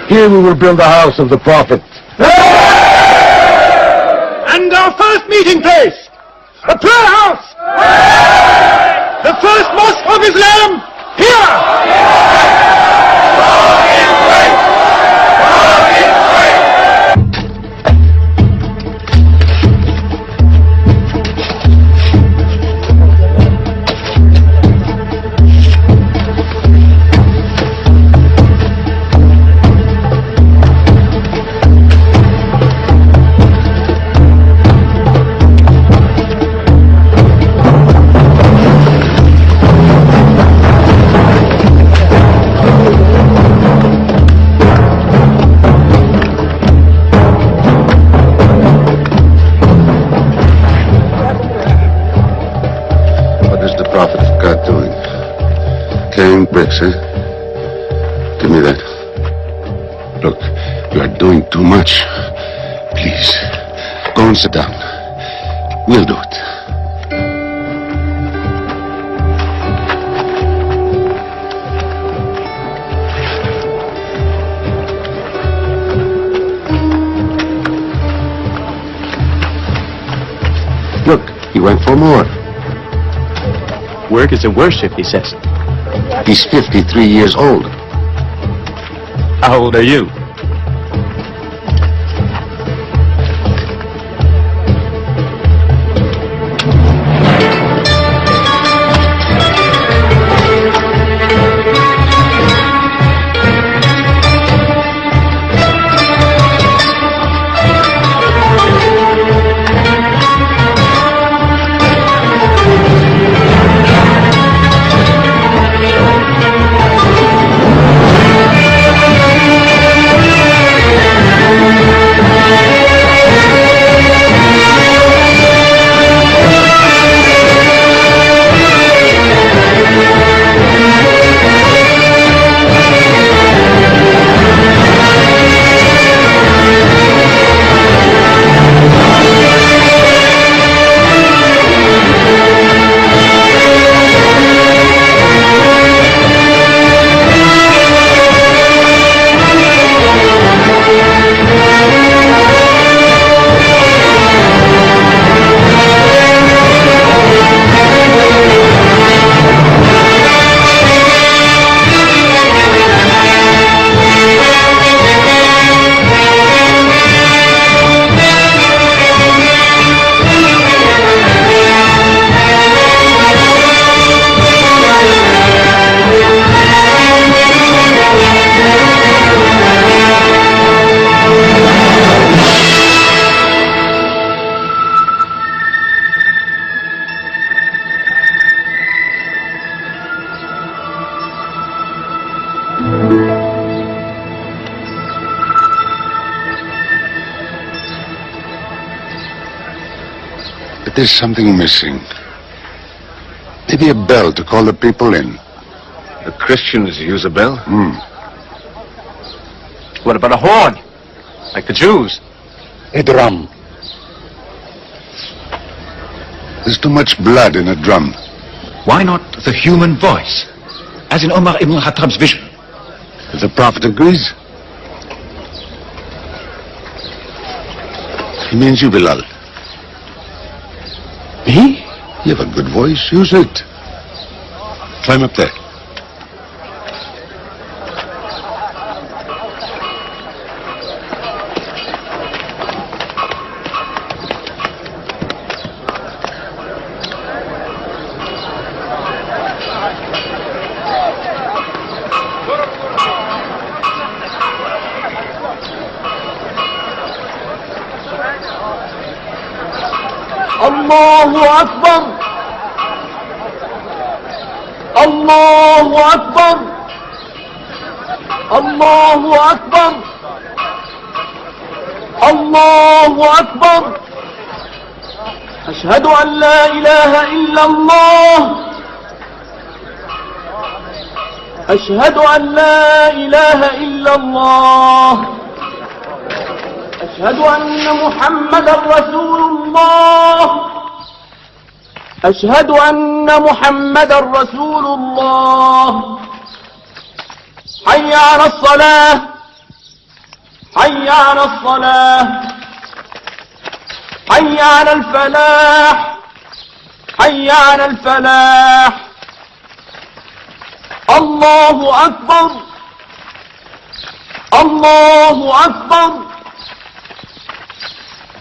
Here we will build the house of the prophet. And our first meeting place, the prayer house. The first mosque of Islam, here. Bricks, huh? Give me that. Look, you are doing too much. Please, go and sit down. We'll do it. Look, he went for more. Work is a worship, he says. He's 53 years old. How old are you? There's something missing. Maybe a bell to call the people in. The Christians use a bell? What about a horn? Like the Jews? A drum. There's too much blood in a drum. Why not the human voice? As in Omar ibn al-Khattab's vision. If the Prophet agrees. He means you, Bilal. Me? You have a good voice. Use it. Climb up there. الله أكبر الله أكبر الله أكبر الله أكبر أشهد أن لا إله إلا الله أشهد أن لا إله إلا الله أشهد أن محمدا رسول الله أشهد أن محمدا رسول الله حي على الصلاة حي على الصلاة حي على الفلاح حي على الفلاح الله أكبر الله أكبر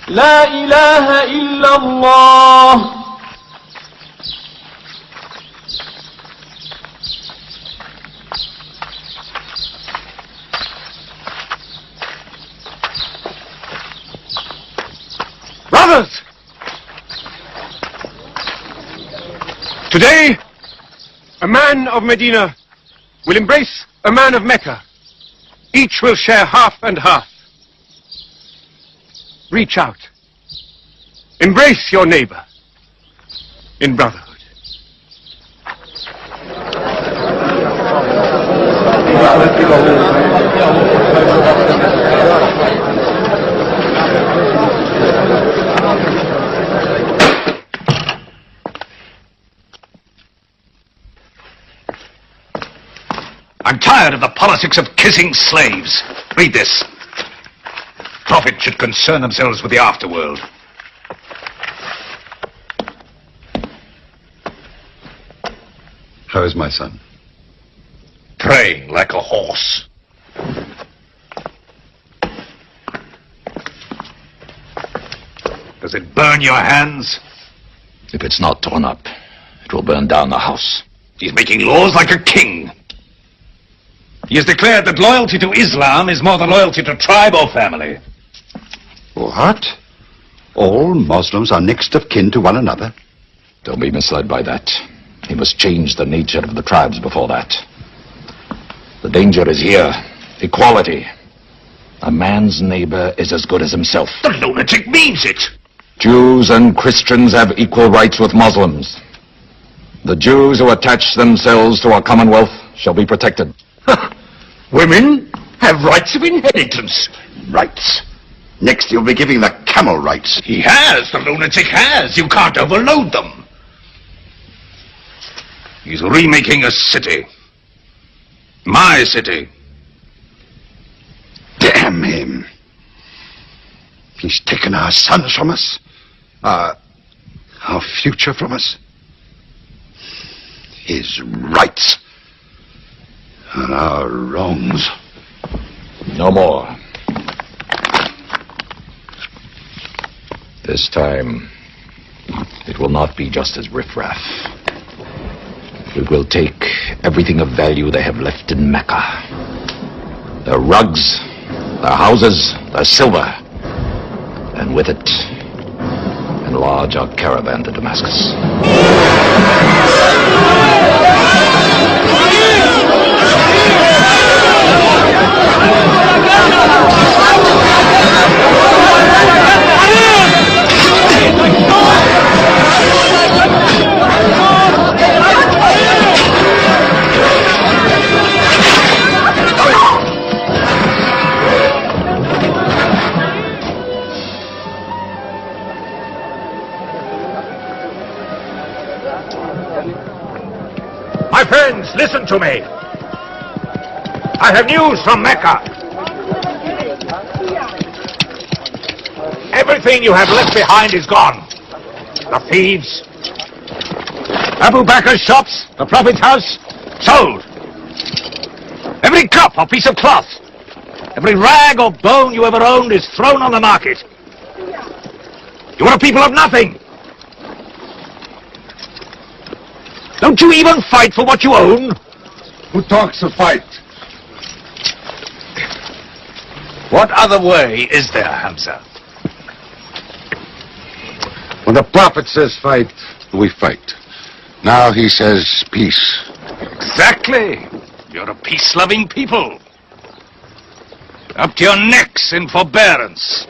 لا إله إلا الله Brothers! Today, a man of Medina will embrace a man of Mecca. Each will share half and half. Reach out. Embrace your neighbor in brotherhood. I'm tired of the politics of kissing slaves. Read this. Prophets should concern themselves with the afterworld. How is my son? Praying like a horse. Does it burn your hands? If it's not torn up, it will burn down the house. He's making laws like a king. He has declared that loyalty to Islam is more than loyalty to tribe or family. What? All Muslims are next of kin to one another? Don't be misled by that. He must change the nature of the tribes before that. The danger is here. Equality. A man's neighbor is as good as himself. The lunatic means it. Jews and Christians have equal rights with Muslims. The Jews who attach themselves to our commonwealth shall be protected. Women have rights of inheritance. Rights? Next you'll be giving the camel rights. He has. The lunatic has. You can't overload them. He's remaking a city. My city. Damn him. He's taken our sons from us. Our future from us. His rights. And our wrongs. No more. This time, it will not be just as riffraff. We will take everything of value they have left in Mecca. Their rugs, their houses, their silver. And with it, enlarge our caravan to Damascus. listen to me. I have news from Mecca. Everything you have left behind is gone. The thieves, Abu Bakr's shops, the Prophet's house, sold. Every cup or piece of cloth, every rag or bone you ever owned is thrown on the market. You are a people of nothing. Don't you even fight for what you own? Who talks of fight? What other way is there, Hamza? When the Prophet says fight, we fight. Now he says peace. Exactly. You're a peace-loving people. Up to your necks in forbearance.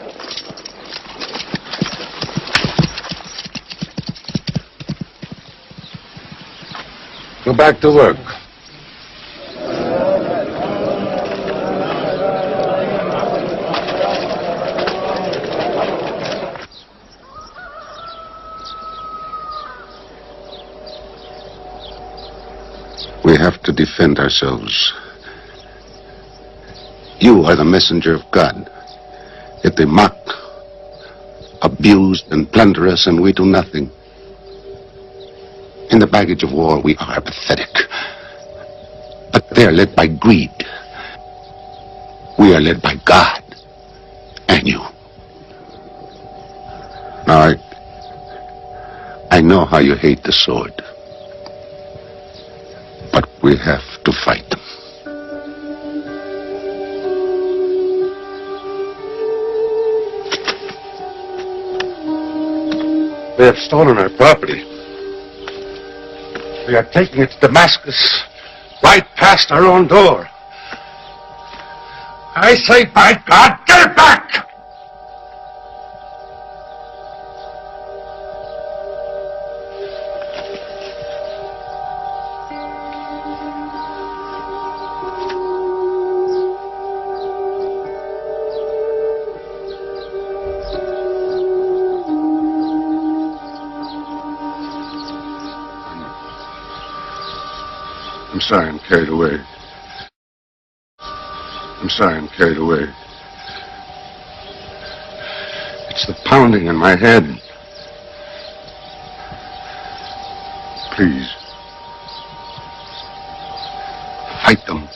Go back to work. We have to defend ourselves. You are the messenger of God. Yet they mock, abuse, and plunder us, and we do nothing. In the baggage of war, we are pathetic. But they are led by greed. We are led by God and you. Now, I know how you hate the sword. But we have to fight them. They have stolen our property. We are taking it to Damascus, right past our own door. I say, by God, get it back! I'm sorry I'm carried away. I'm sorry I'm carried away. It's the pounding in my head. Please. Fight them.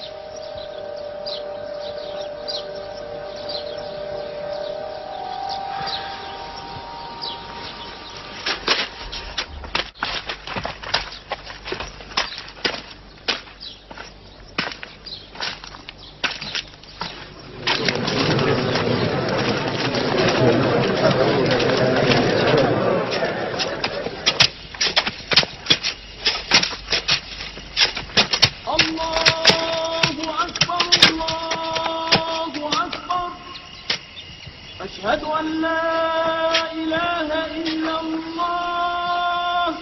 أشهد أن لا إله إلا الله.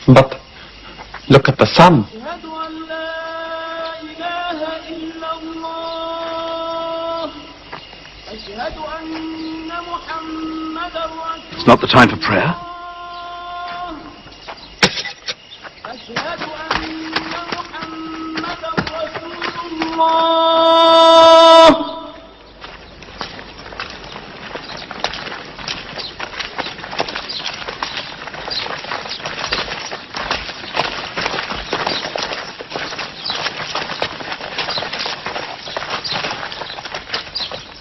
But look at the sun. أشهد أن لا إله إلا الله. أشهد أن محمدا رسول It's not the time for prayer. أشهد أن محمدا رسول الله.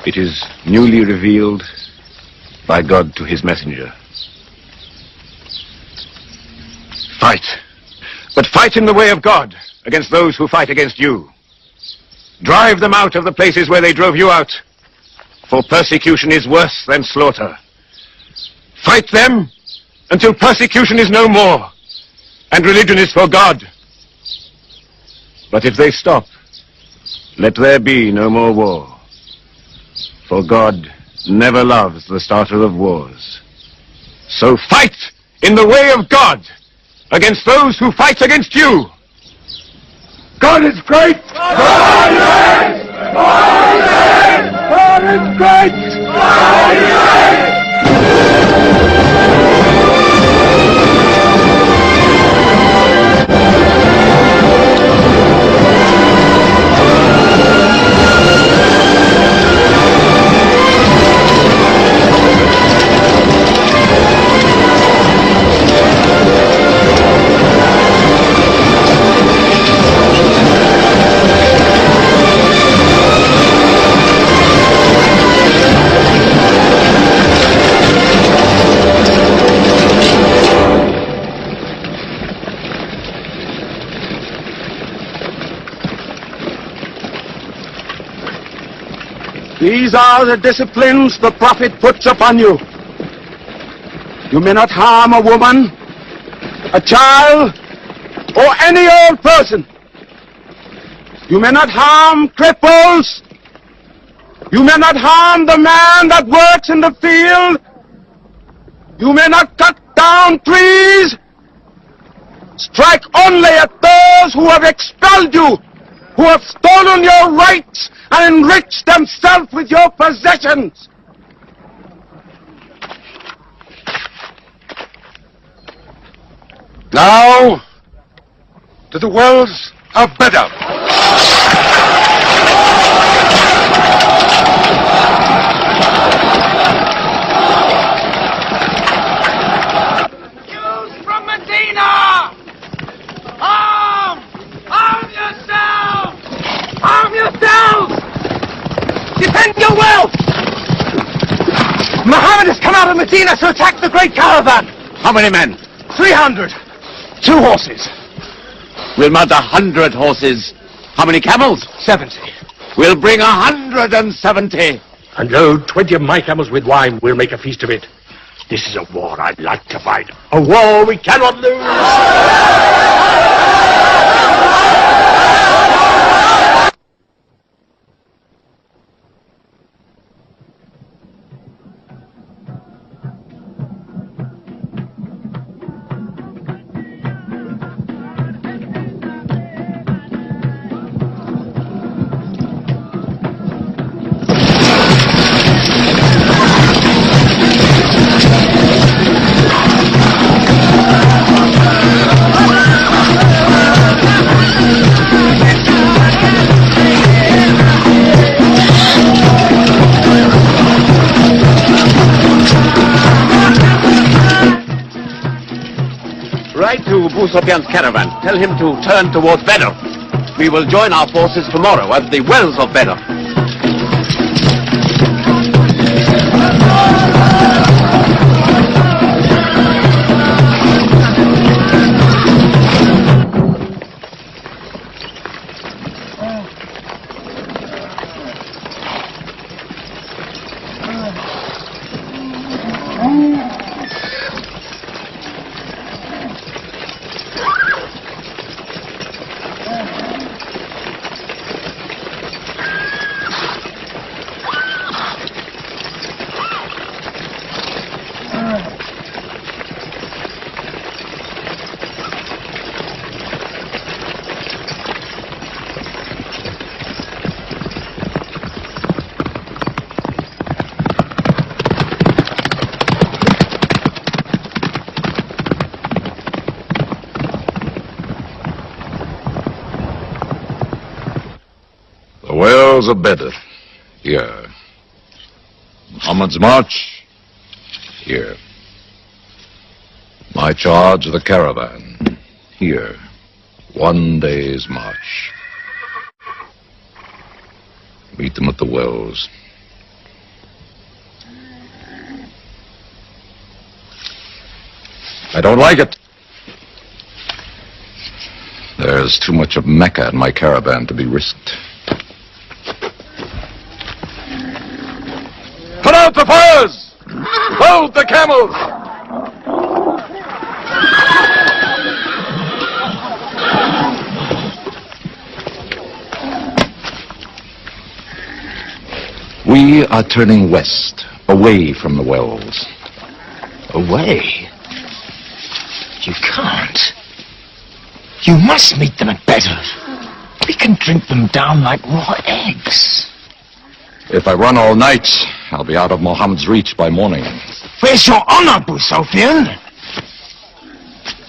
It is newly revealed by God to his messenger. Fight. But fight in the way of God against those who fight against you. Drive them out of the places where they drove you out, for persecution is worse than slaughter. Fight them until persecution is no more and religion is for God. But if they stop, let there be no more war. For God never loves the starter of wars. So fight in the way of God against those who fight against you. God is great! God is great! God is great! God is great! God is great! These are the disciplines the Prophet puts upon you. You may not harm a woman, a child, or any old person. You may not harm cripples. You may not harm the man that works in the field. You may not cut down trees. Strike only at those who have expelled you, who have stolen your rights and enriched themselves with your possessions. Now, to the wells of Bedr. Jews from Medina! Arm! Arm yourselves! Arm yourselves! Defend your wealth! Muhammad has come out of Medina to attack the great caravan. How many men? 300. 2 horses. We'll mount 100 horses. How many camels? 70. We'll bring 170. And load 20 of my camels with wine. We'll make a feast of it. This is a war I'd like to fight. A war we cannot lose. Ride to Abu Sufyan's caravan. Tell him to turn towards Bedr. We will join our forces tomorrow at the wells of Bedr. The wells of Bedr. Here. Muhammad's march. Here. My charge of the caravan. Here. 1 day's march. Meet them at the wells. I don't like it. There's too much of Mecca in my caravan to be risked. Put out the fires! Load the camels! We are turning west, away from the wells. Away? You can't. You must meet them at Bedr. We can drink them down like raw eggs. If I run all night, I'll be out of Muhammad's reach by morning. Where's your honor, Abu Sufyan?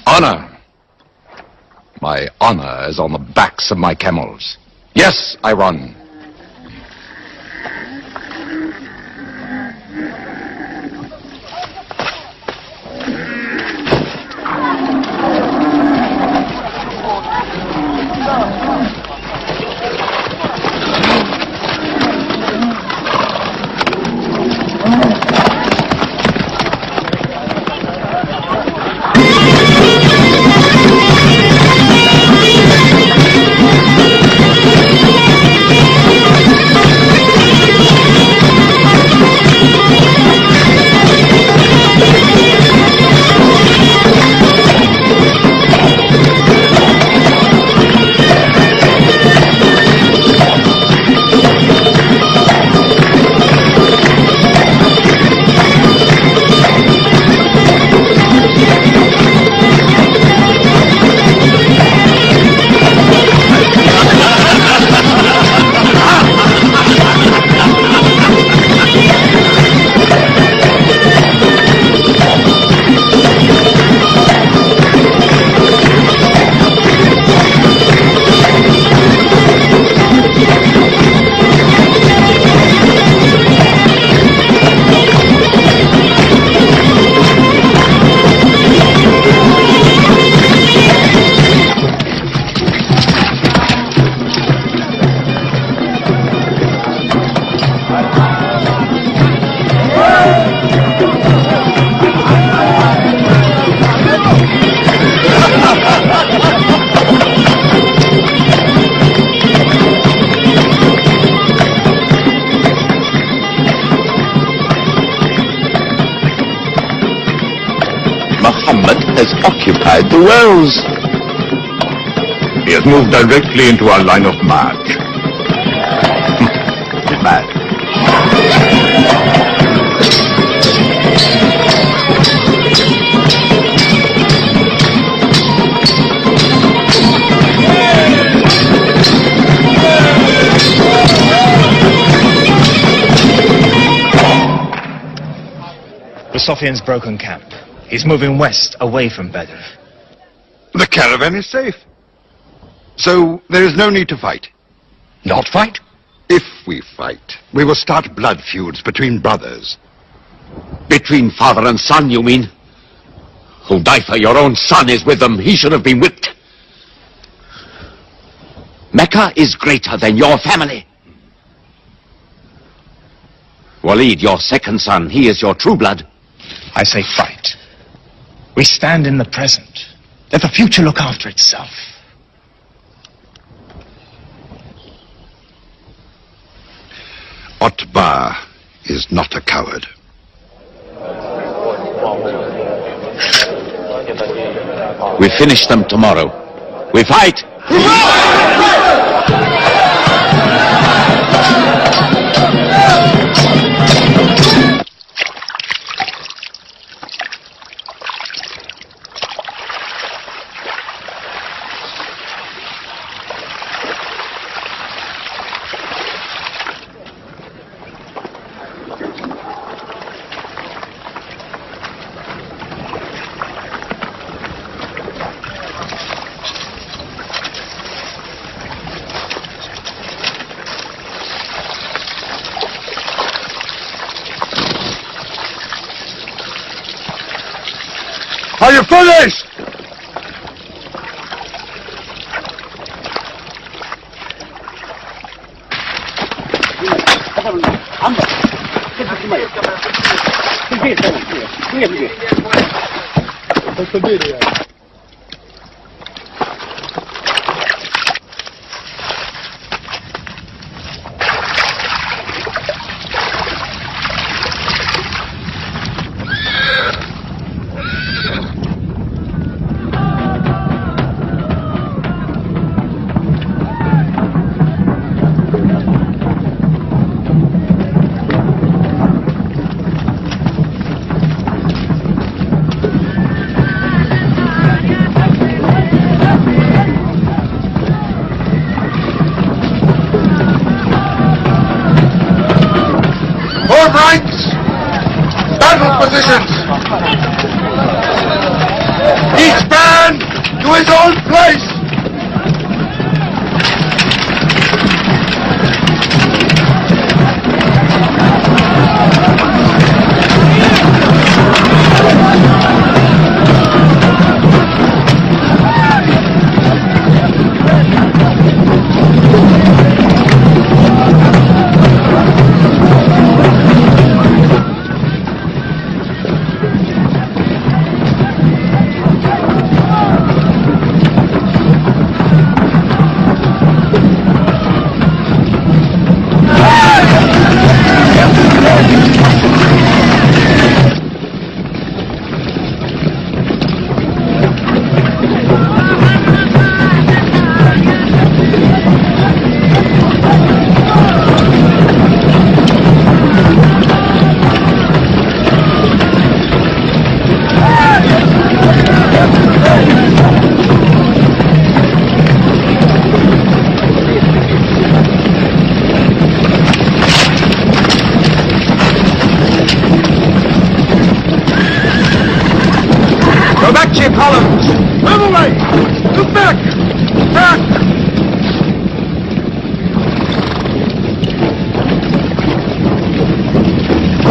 Honor? My honor is on the backs of my camels. Yes, I run. has occupied the wells. He has moved directly into our line of march. Mad. The Sophian's broken camp. He's moving west, away from Badr. The caravan is safe. So there is no need to fight. Not fight? If we fight, we will start blood feuds between brothers. Between father and son, you mean? Hudayfa, your own son, is with them. He should have been whipped. Mecca is greater than your family. Walid, your second son, he is your true blood. I say fight. We stand in the present. Let the future look after itself. Utbah is not a coward. We finish them tomorrow. We fight! Are you finished? Ranks! Battle positions! Each man to his own place! columns! Move away! Look back! Back!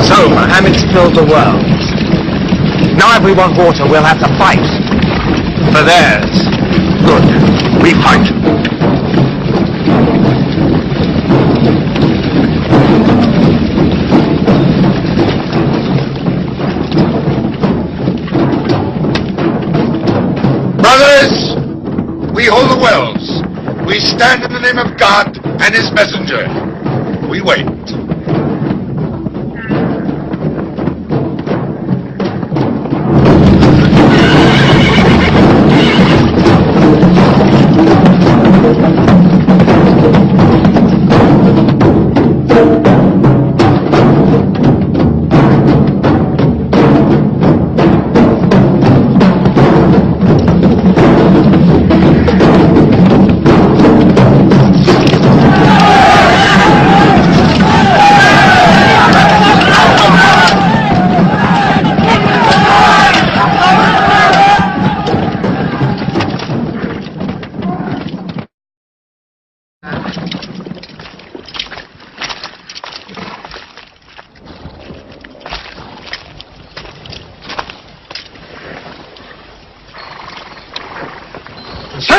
So, Mohammed's filled the world. Now if we want water, we'll have to fight. For theirs. Good. We fight. Brothers, we hold the wells. We stand in the name of God and His messenger. We wait.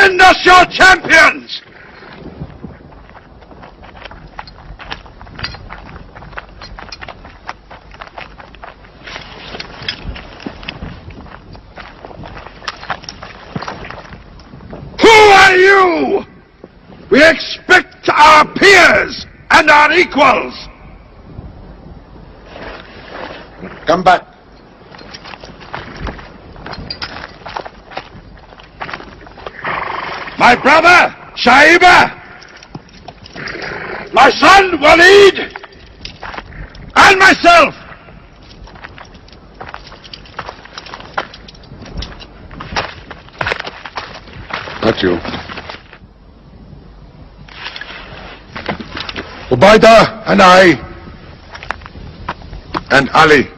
Send us your champions! Who are you? We expect our peers and our equals. Come back. My brother, Shaiba! My son, Walid! And myself! Not you. Ubaidah and I and Ali.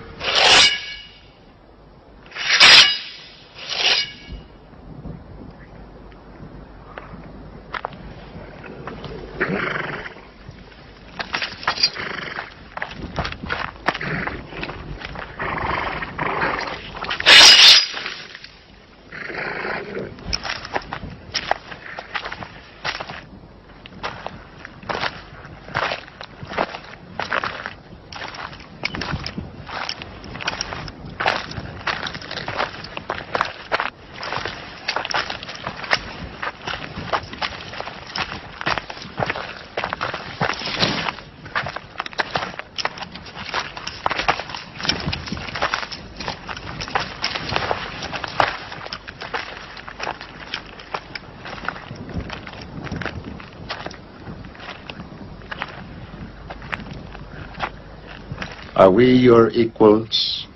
Are we your equals?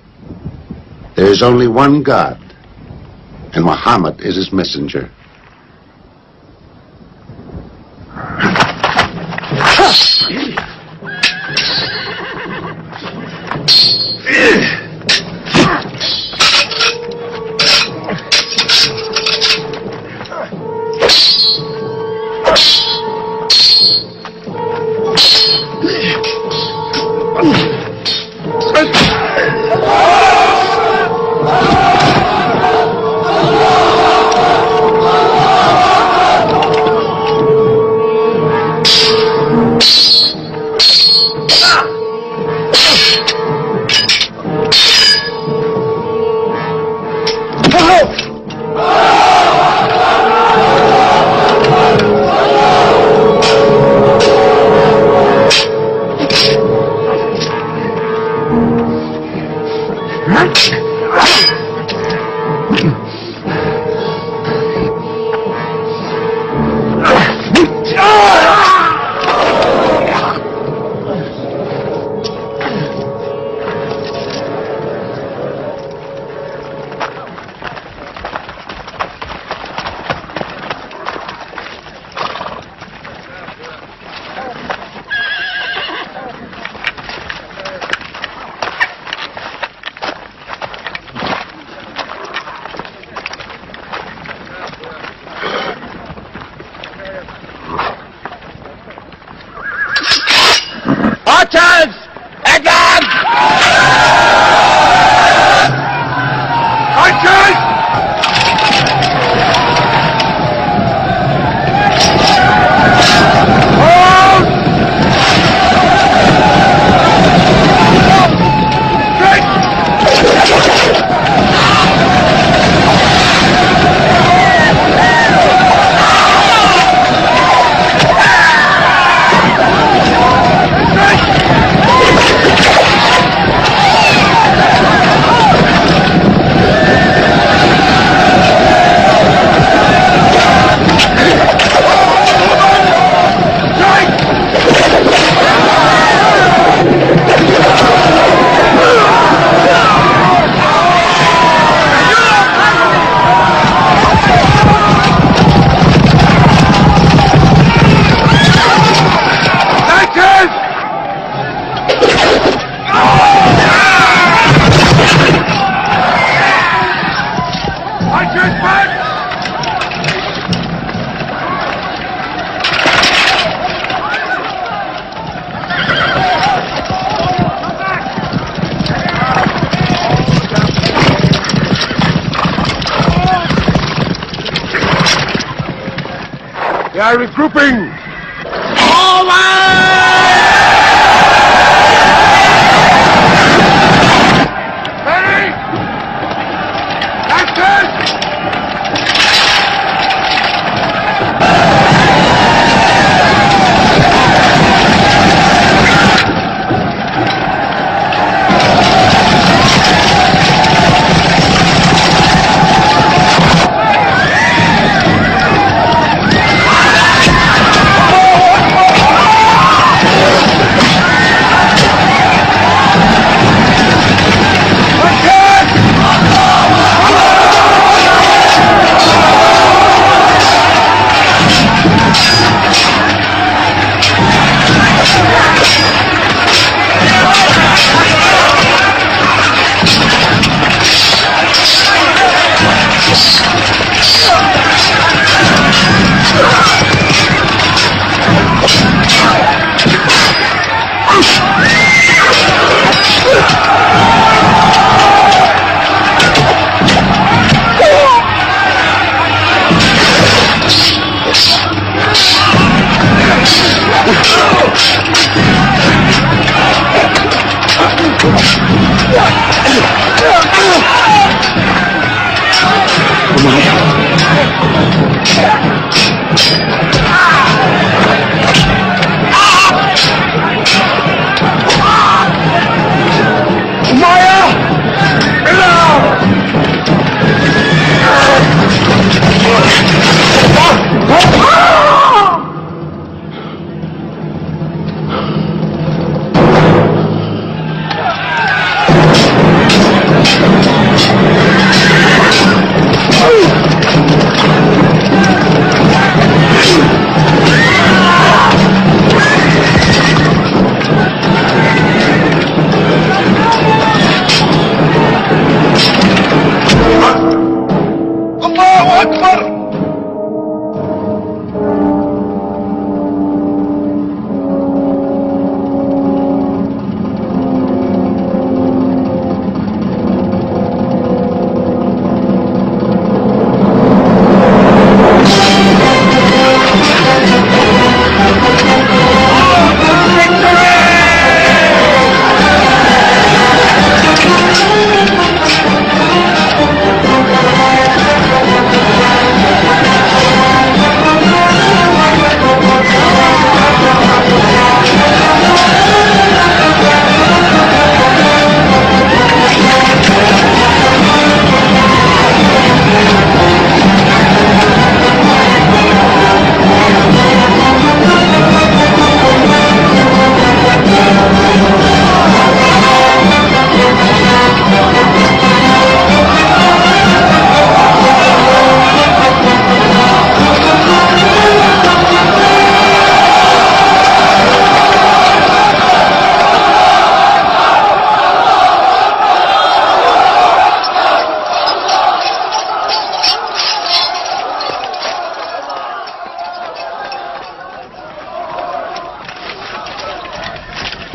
There is only one God, and Muhammad is his messenger. Archers! Advance! Archers! They are regrouping!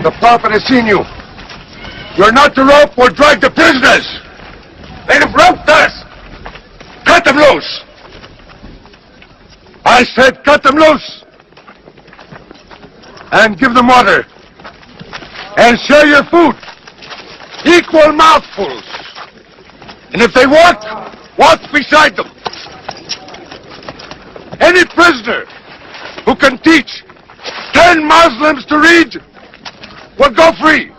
The Prophet has seen you. You're not to rope or drag the prisoners. They have roped us. Cut them loose. I said cut them loose. And give them water. And share your food. Equal mouthfuls. And if they walk, walk beside them. Any prisoner who can teach 10 Muslims to read will go free.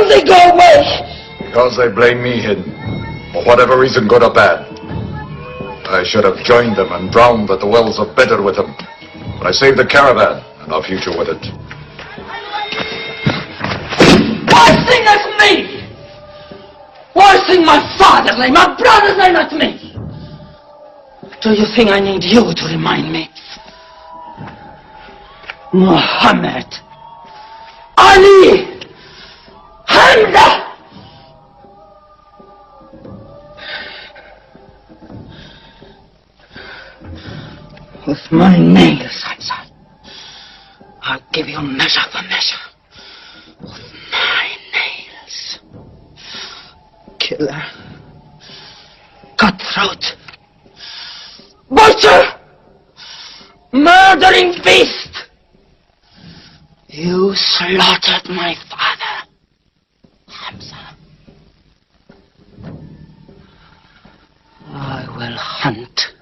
They go away. Because they blame me, Hidden. For whatever reason, good or bad. I should have joined them and drowned at the wells of Bedr with them. But I saved the caravan and our future with it. Why sing at me? Why sing my father's name, my brother's name at me? Do you think I need you to remind me? Muhammad, Ali, Hamza. With my nails, Hamza, I'll give you measure for measure. With my nails. Killer. Cutthroat. Butcher! Murdering beast! You slaughtered my father, Hamza. I will hunt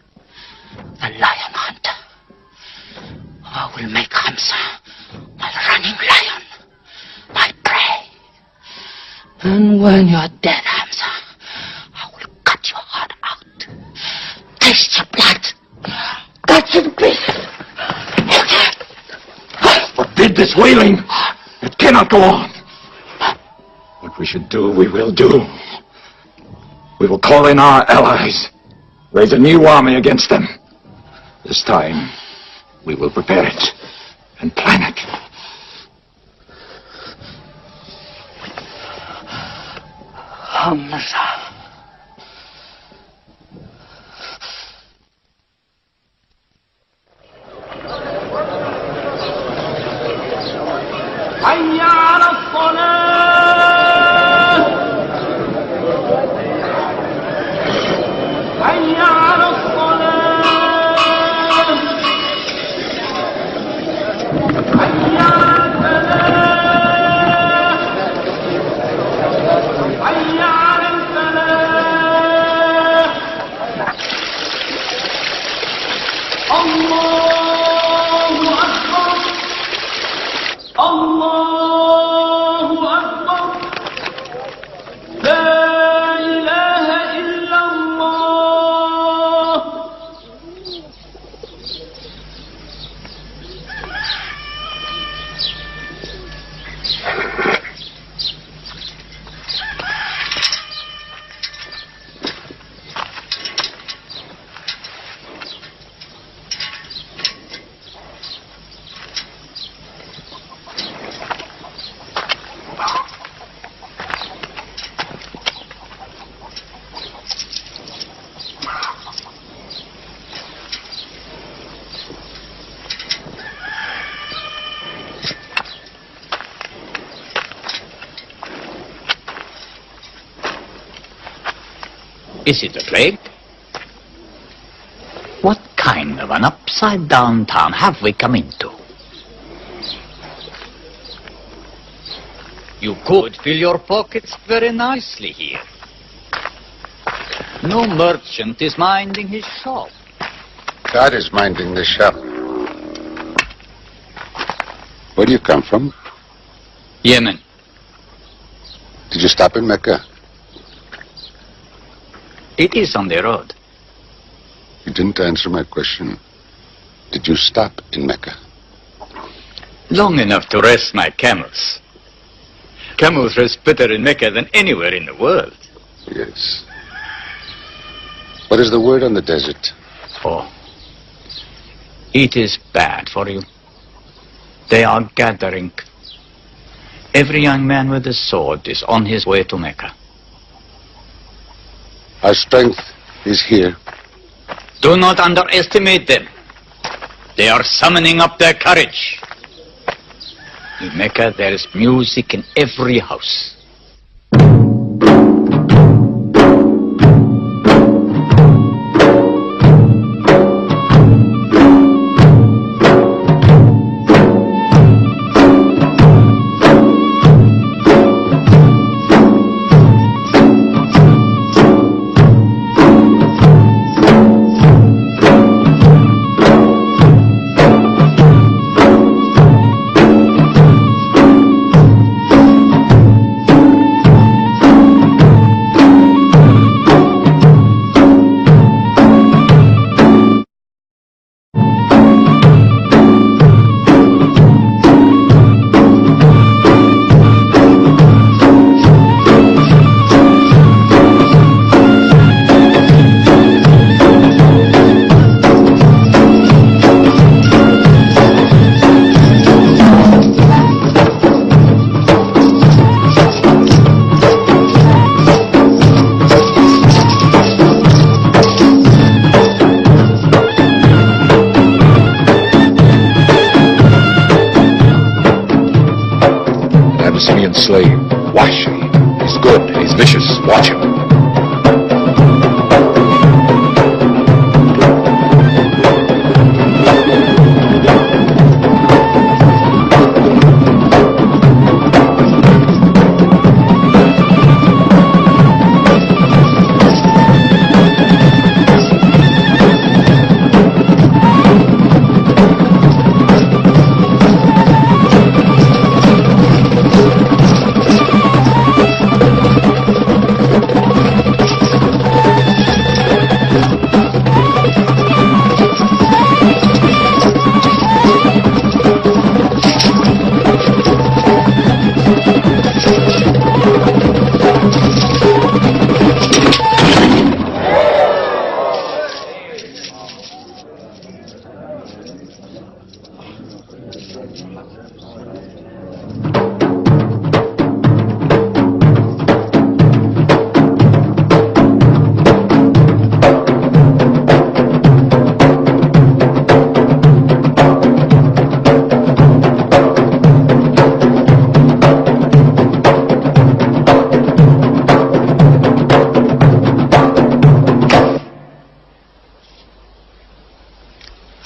the lion hunter. I will make Hamza my running lion, my prey. And when you're dead, Hamza, I will cut your heart out. Taste your blood. That's in peace. Forbid this wailing. It cannot go on. What we should do, we will do. We will call in our allies. Raise a new army against them. This time, we will prepare it and plan it. Hamza. حي على الصلاة حي على الصلاة حي على الفلاح حي على الفلاح الله أكبر الله أكبر لا إله إلا الله. Is it a plague? What kind of an upside-down town have we come into? You could fill your pockets very nicely here. No merchant is minding his shop. God is minding the shop. Where do you come from? Yemen. Did you stop in Mecca? It is on the road. You didn't answer my question. Did you stop in Mecca? Long enough to rest my camels. Camels rest better in Mecca than anywhere in the world. Yes. What is the word on the desert? Oh, it is bad for you. They are gathering. Every young man with a sword is on his way to Mecca. Our strength is here. Do not underestimate them. They are summoning up their courage. In Mecca, there is music in every house. Abyssinian slave. Washi. He's good. He's vicious. Watch him.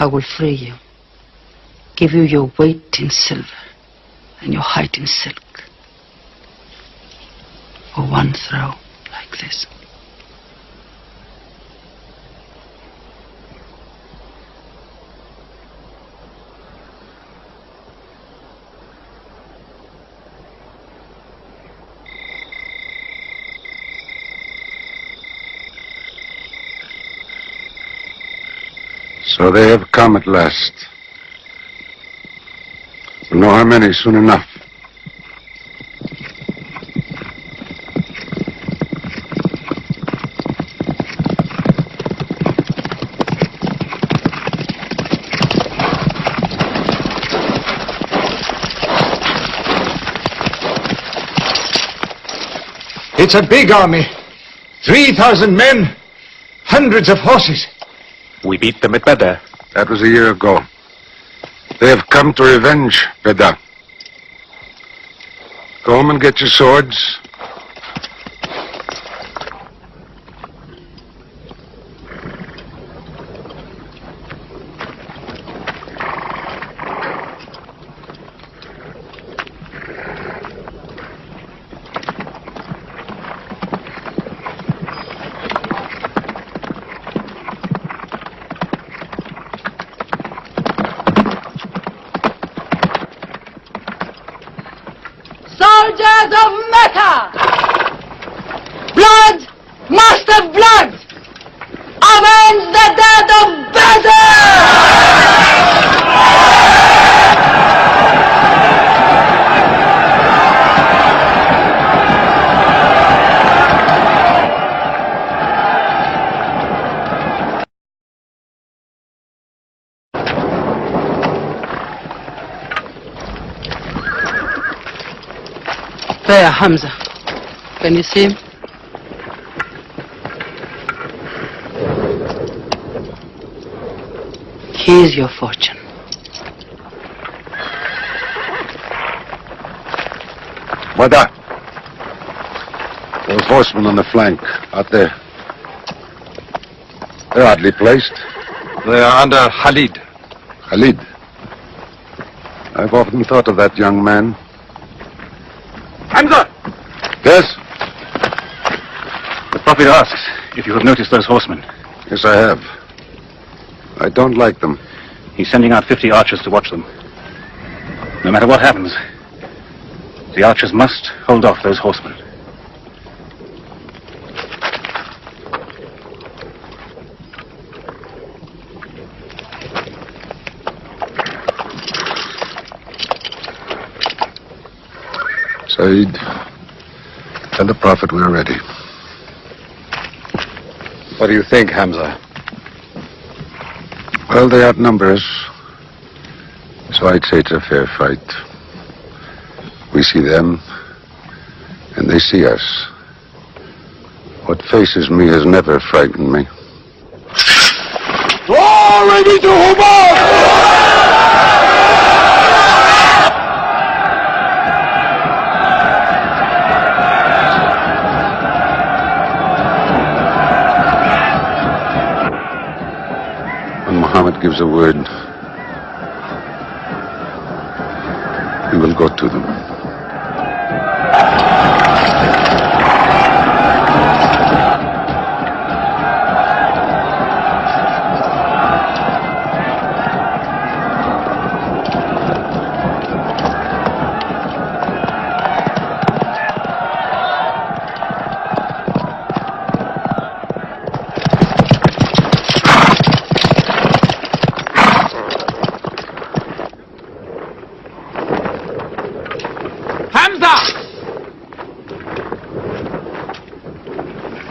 I will free you, give you your weight in silver and your height in silk for one throw like this. So they have come at last. We'll know how many soon enough. It's a big army. 3,000 men, hundreds of horses. We beat them at Kepada. That was a year ago. They have come to revenge Kepada. Go home and get your swords. Soldiers of Mecca! Blood must have blood! Avenge the death of Badr! There, Hamza. Can you see him? Here's your fortune. Kepada. Those horsemen on the flank, out there. They're oddly placed. They are under Khalid. Khalid. I've often thought of that young man. Hamza! Yes? The Prophet asks if you have noticed those horsemen. Yes, I have. I don't like them. He's sending out 50 archers to watch them. No matter what happens, the archers must hold off those horsemen. Said, tell the Prophet we're ready. What do you think, Hamza? Well, they outnumber us. So I'd say it's a fair fight. We see them, and they see us. What faces me has never frightened me. Ready to Hubar! utters a word, we will go to them.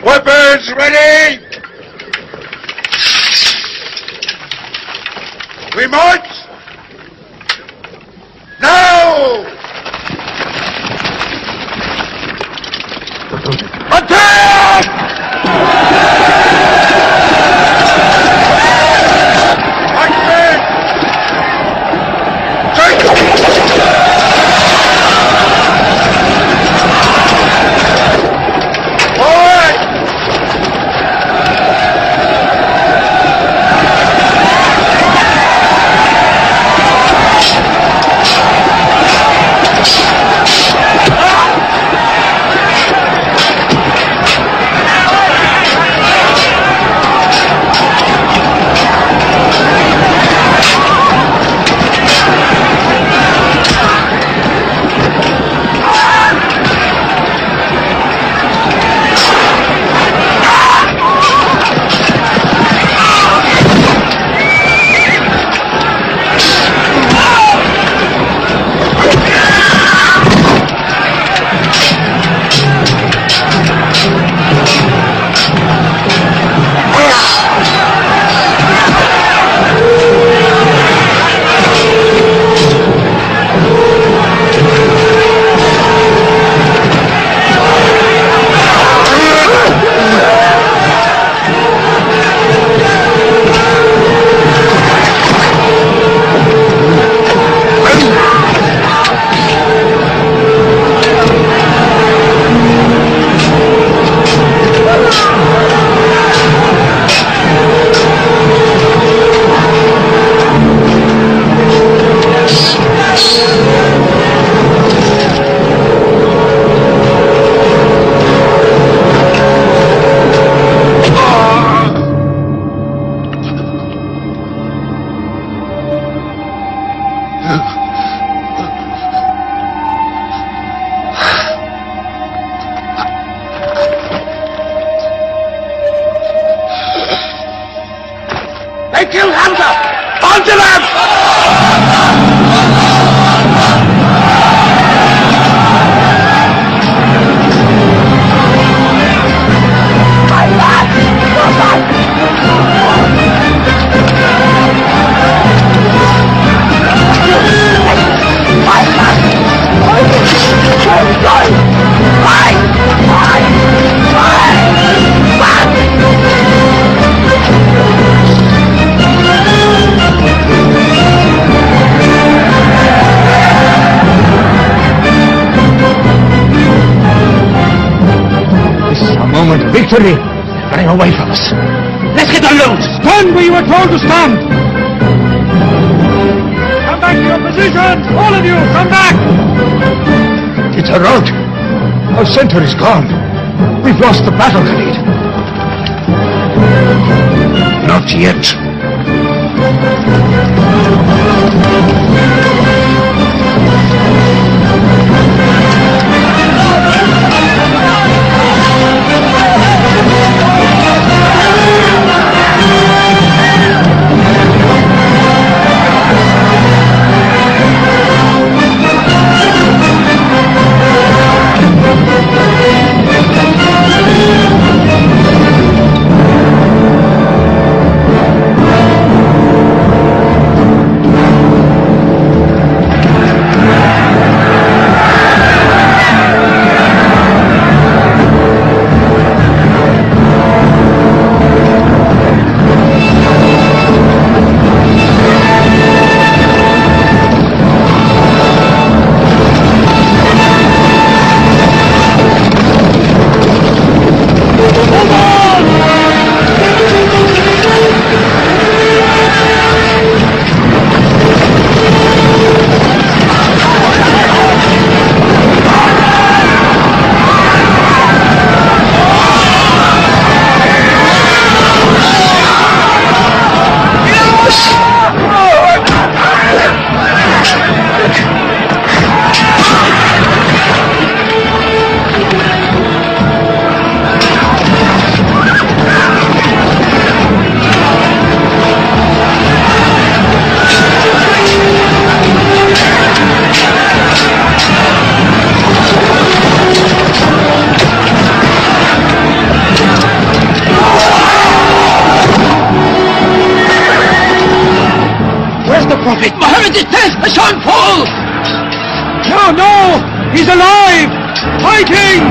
Weapons ready! We march! Now! Attack! They killed Hamza! Onto them! Moment of victory, running away from us. Let's get on loot! Stand where you were told to stand! Come back to your positions! All of you, come back! It's a rout. Our center is gone. We've lost the battle, Khalid. Not yet. Prophet. Muhammad is dead. I saw him fall. No, no! He's alive! Fighting!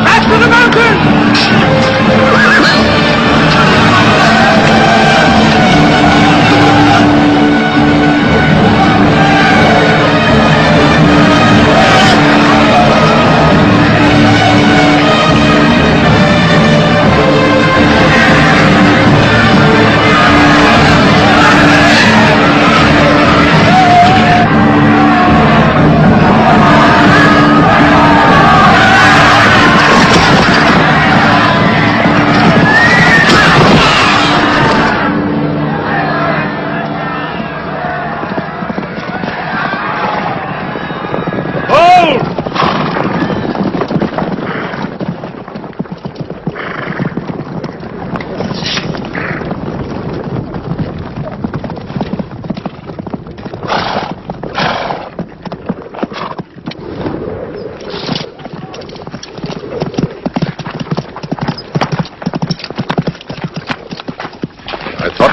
Back to the mountain!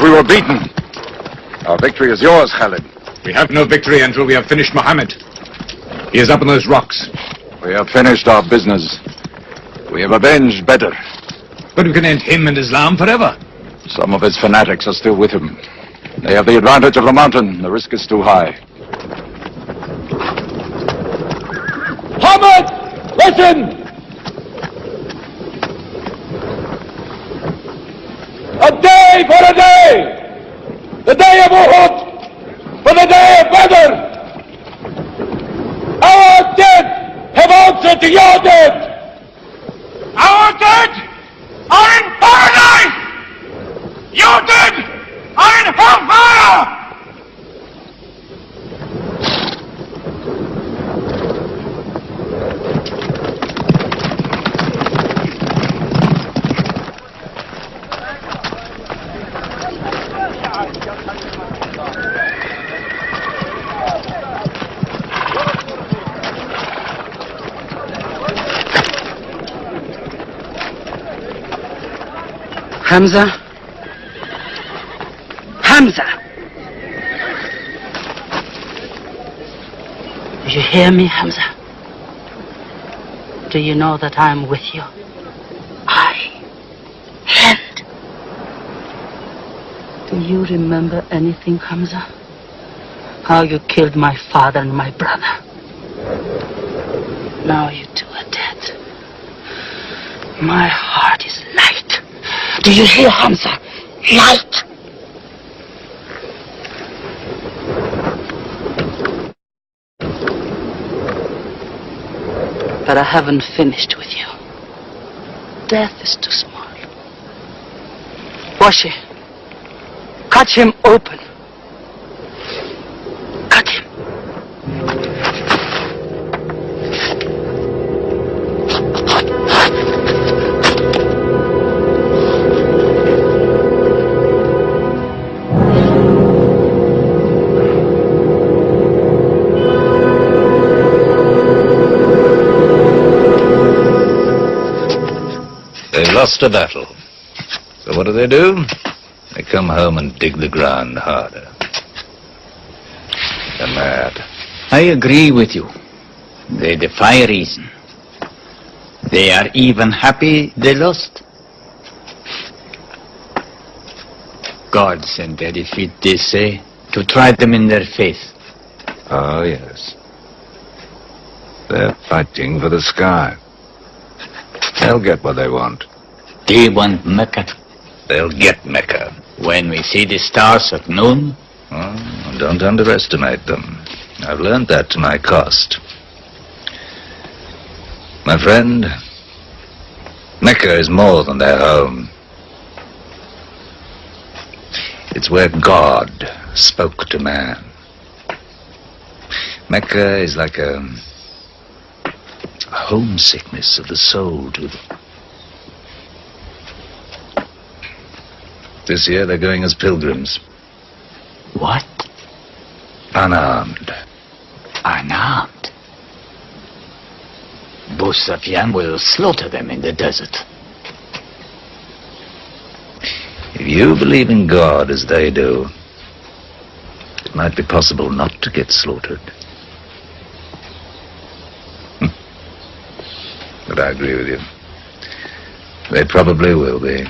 We were beaten. Our victory is yours, Khalid. We have no victory until we have finished Muhammad. He is up on those rocks. We have finished our business. We have avenged Badr. But we can end him and Islam forever. Some of his fanatics are still with him. They have the advantage of the mountain. The risk is too high. Muhammad, listen! A day for a day! The day of Uhud for the day of Badr! Our dead have answered to your dead! Our dead are in paradise! Your dead are in hellfire! Hamza? Hamza! Do you hear me, Hamza? Do you know that I'm with you? And do you remember anything, Hamza? How you killed my father and my brother. Now you two are dead. My heart is light. Do you hear, Hamza? Light. But I haven't finished with you. Death is too small. Washi, cut him open. Cut him. They've lost a battle. So what do? They come home and dig the ground harder. They're mad. I agree with you. They defy reason. They are even happy they lost. God sent their defeat, they say, to try them in their faith. Oh, yes. They're fighting for the sky. They'll get what they want. They want Mecca. They'll get Mecca. When we see the stars at noon? Oh, don't underestimate them. I've learned that to my cost. My friend, Mecca is more than their home. It's where God spoke to man. Mecca is like a a homesickness of the soul to them. This year they're going as pilgrims. What? Unarmed. Unarmed? Abu Sufyan will slaughter them in the desert. If you believe in God as they do, it might be possible not to get slaughtered. But I agree with you. They probably will be.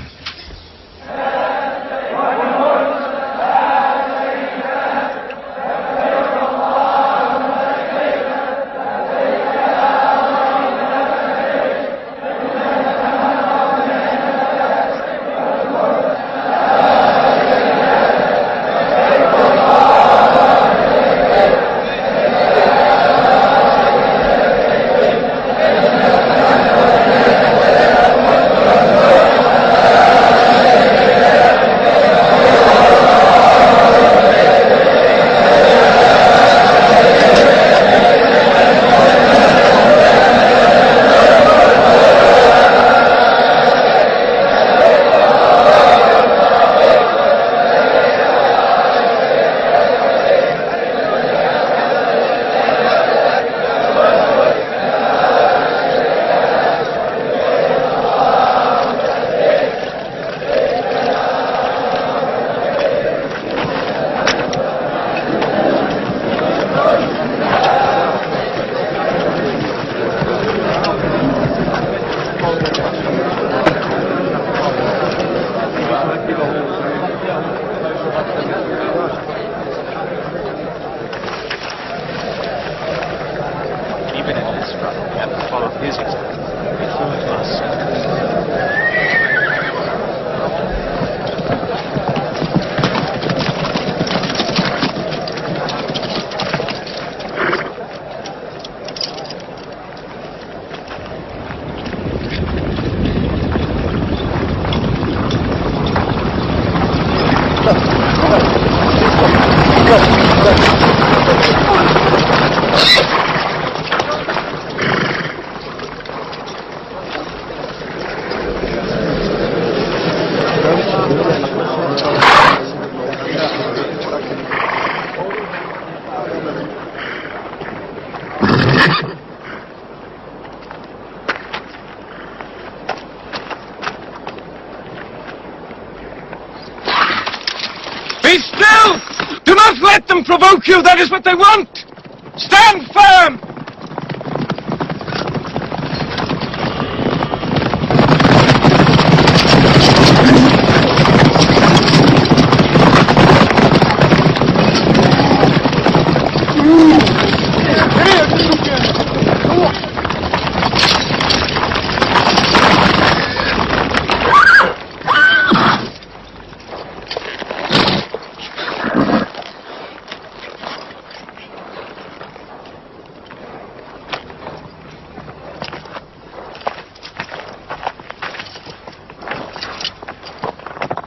Be still! Do not let them provoke you! That is what they want! Stand firm!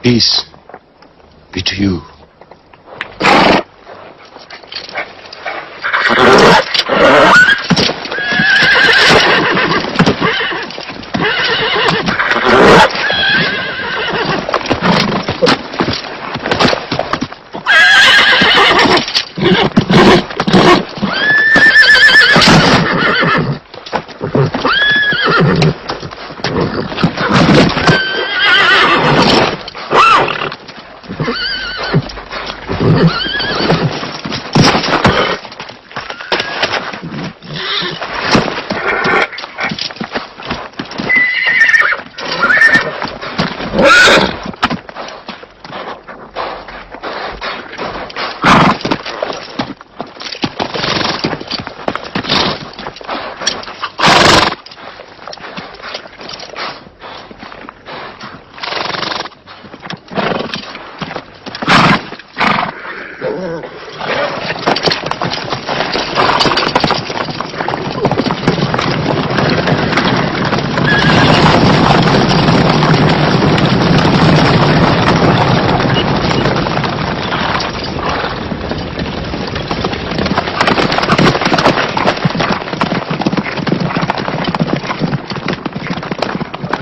Peace be to you.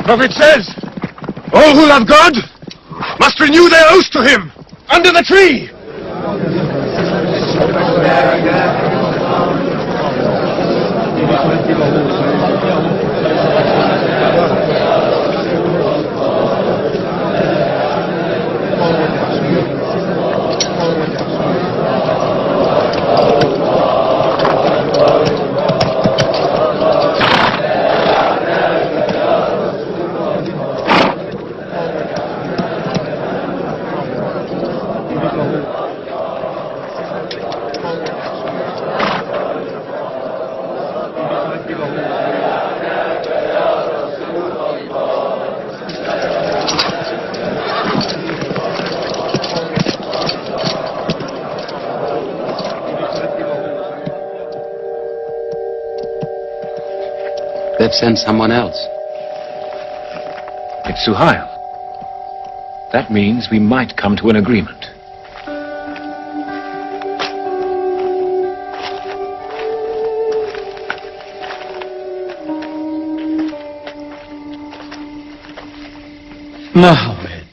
prophet says, all who love God must renew their oath to him under the tree. They've sent someone else. It's Suhail. That means we might come to an agreement. Muhammad,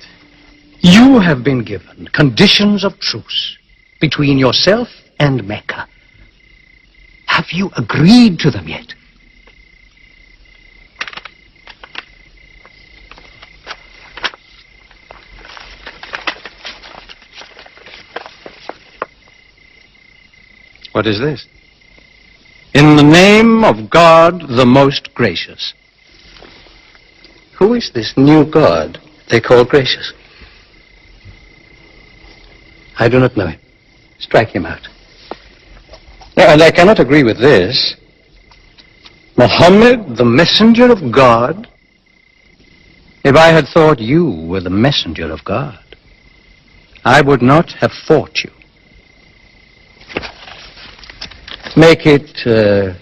you have been given conditions of truce between yourself and Mecca. Have you agreed to them yet? What is this? In the name of God, the most gracious. Who is this new God they call gracious? I do not know him. Strike him out. Now, and I cannot agree with this. Muhammad, the messenger of God. If I had thought you were the messenger of God, I would not have fought you. Make it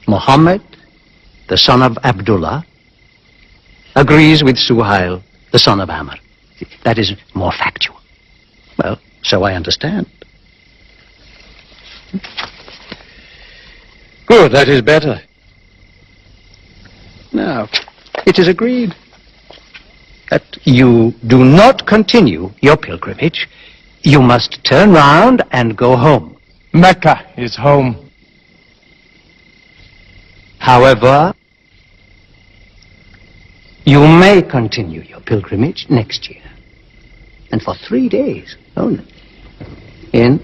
Muhammad, the son of Abdullah, agrees with Suhail, the son of Amr. That is more factual. Well, so I understand. Good, that is better. Now, it is agreed that you do not continue your pilgrimage. You must turn round and go home. Mecca is home. However, you may continue your pilgrimage next year. And for 3 days only. In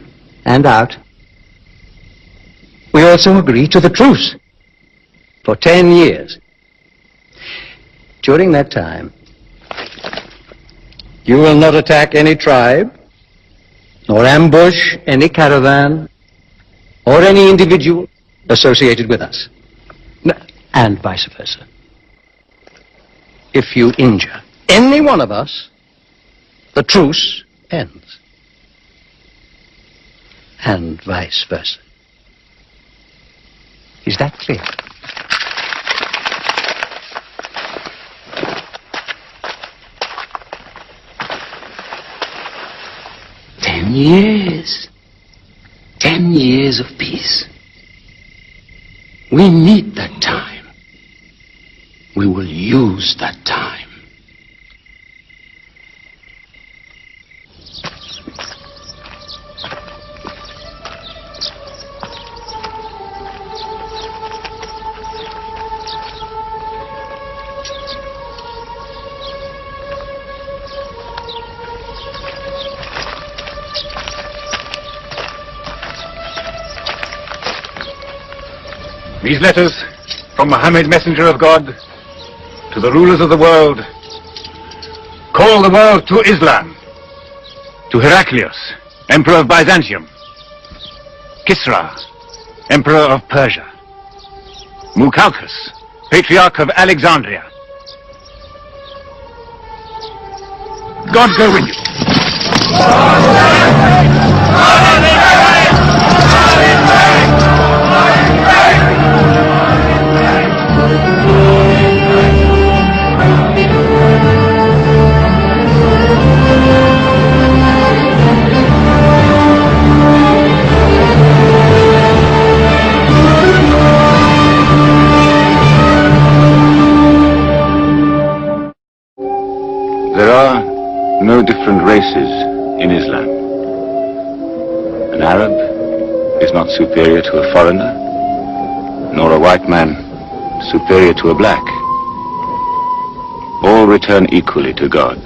and out. We also agree to the truce for 10 years. During that time, you will not attack any tribe, nor ambush any caravan, or any individual associated with us, and vice versa. If you injure any one of us, the truce ends, and vice versa. Is that clear? Years. 10 years of peace. We need that time. We will use that time. These letters from Muhammad, messenger of God, to the rulers of the world, call the world to Islam, to Heraclius, emperor of Byzantium, Kisra, emperor of Persia, Mukhawqis, patriarch of Alexandria. God go with you. no different races in Islam. An Arab is not superior to a foreigner, nor a white man superior to a black. All return equally to God.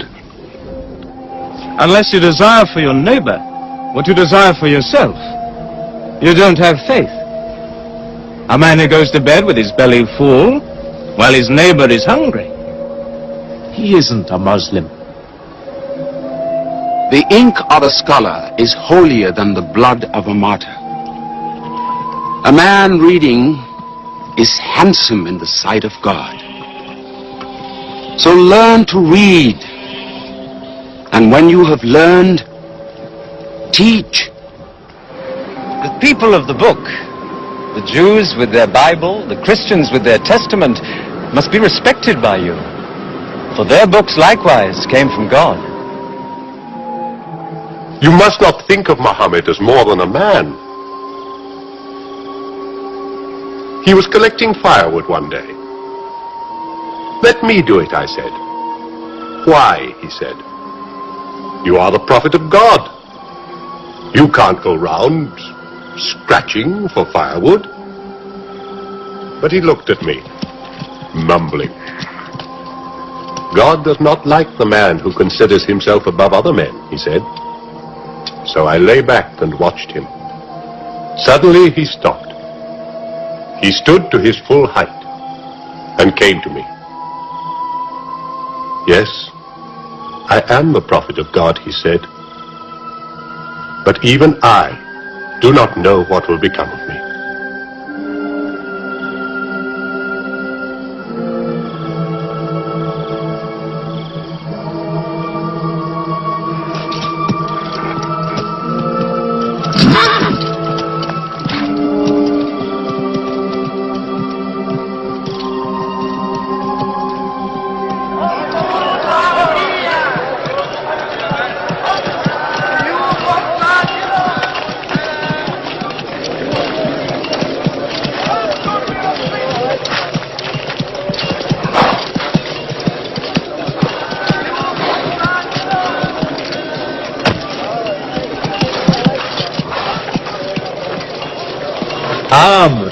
Unless you desire for your neighbor what you desire for yourself, you don't have faith. A man who goes to bed with his belly full while his neighbor is hungry, he isn't a Muslim. The ink of a scholar is holier than the blood of a martyr. A man reading is handsome in the sight of God. So learn to read, and when you have learned, teach. The people of the book, the Jews with their Bible, the Christians with their Testament, must be respected by you, for their books likewise came from God. You must not think of Muhammad as more than a man. He was collecting firewood one day. Let me do it, I said. Why, he said. You are the prophet of God. You can't go round scratching for firewood. But he looked at me, mumbling. God does not like the man who considers himself above other men, he said. So I lay back and watched him. Suddenly he stopped. He stood to his full height and came to me. Yes, I am the prophet of God, he said. But even I do not know what will become of me. Amr,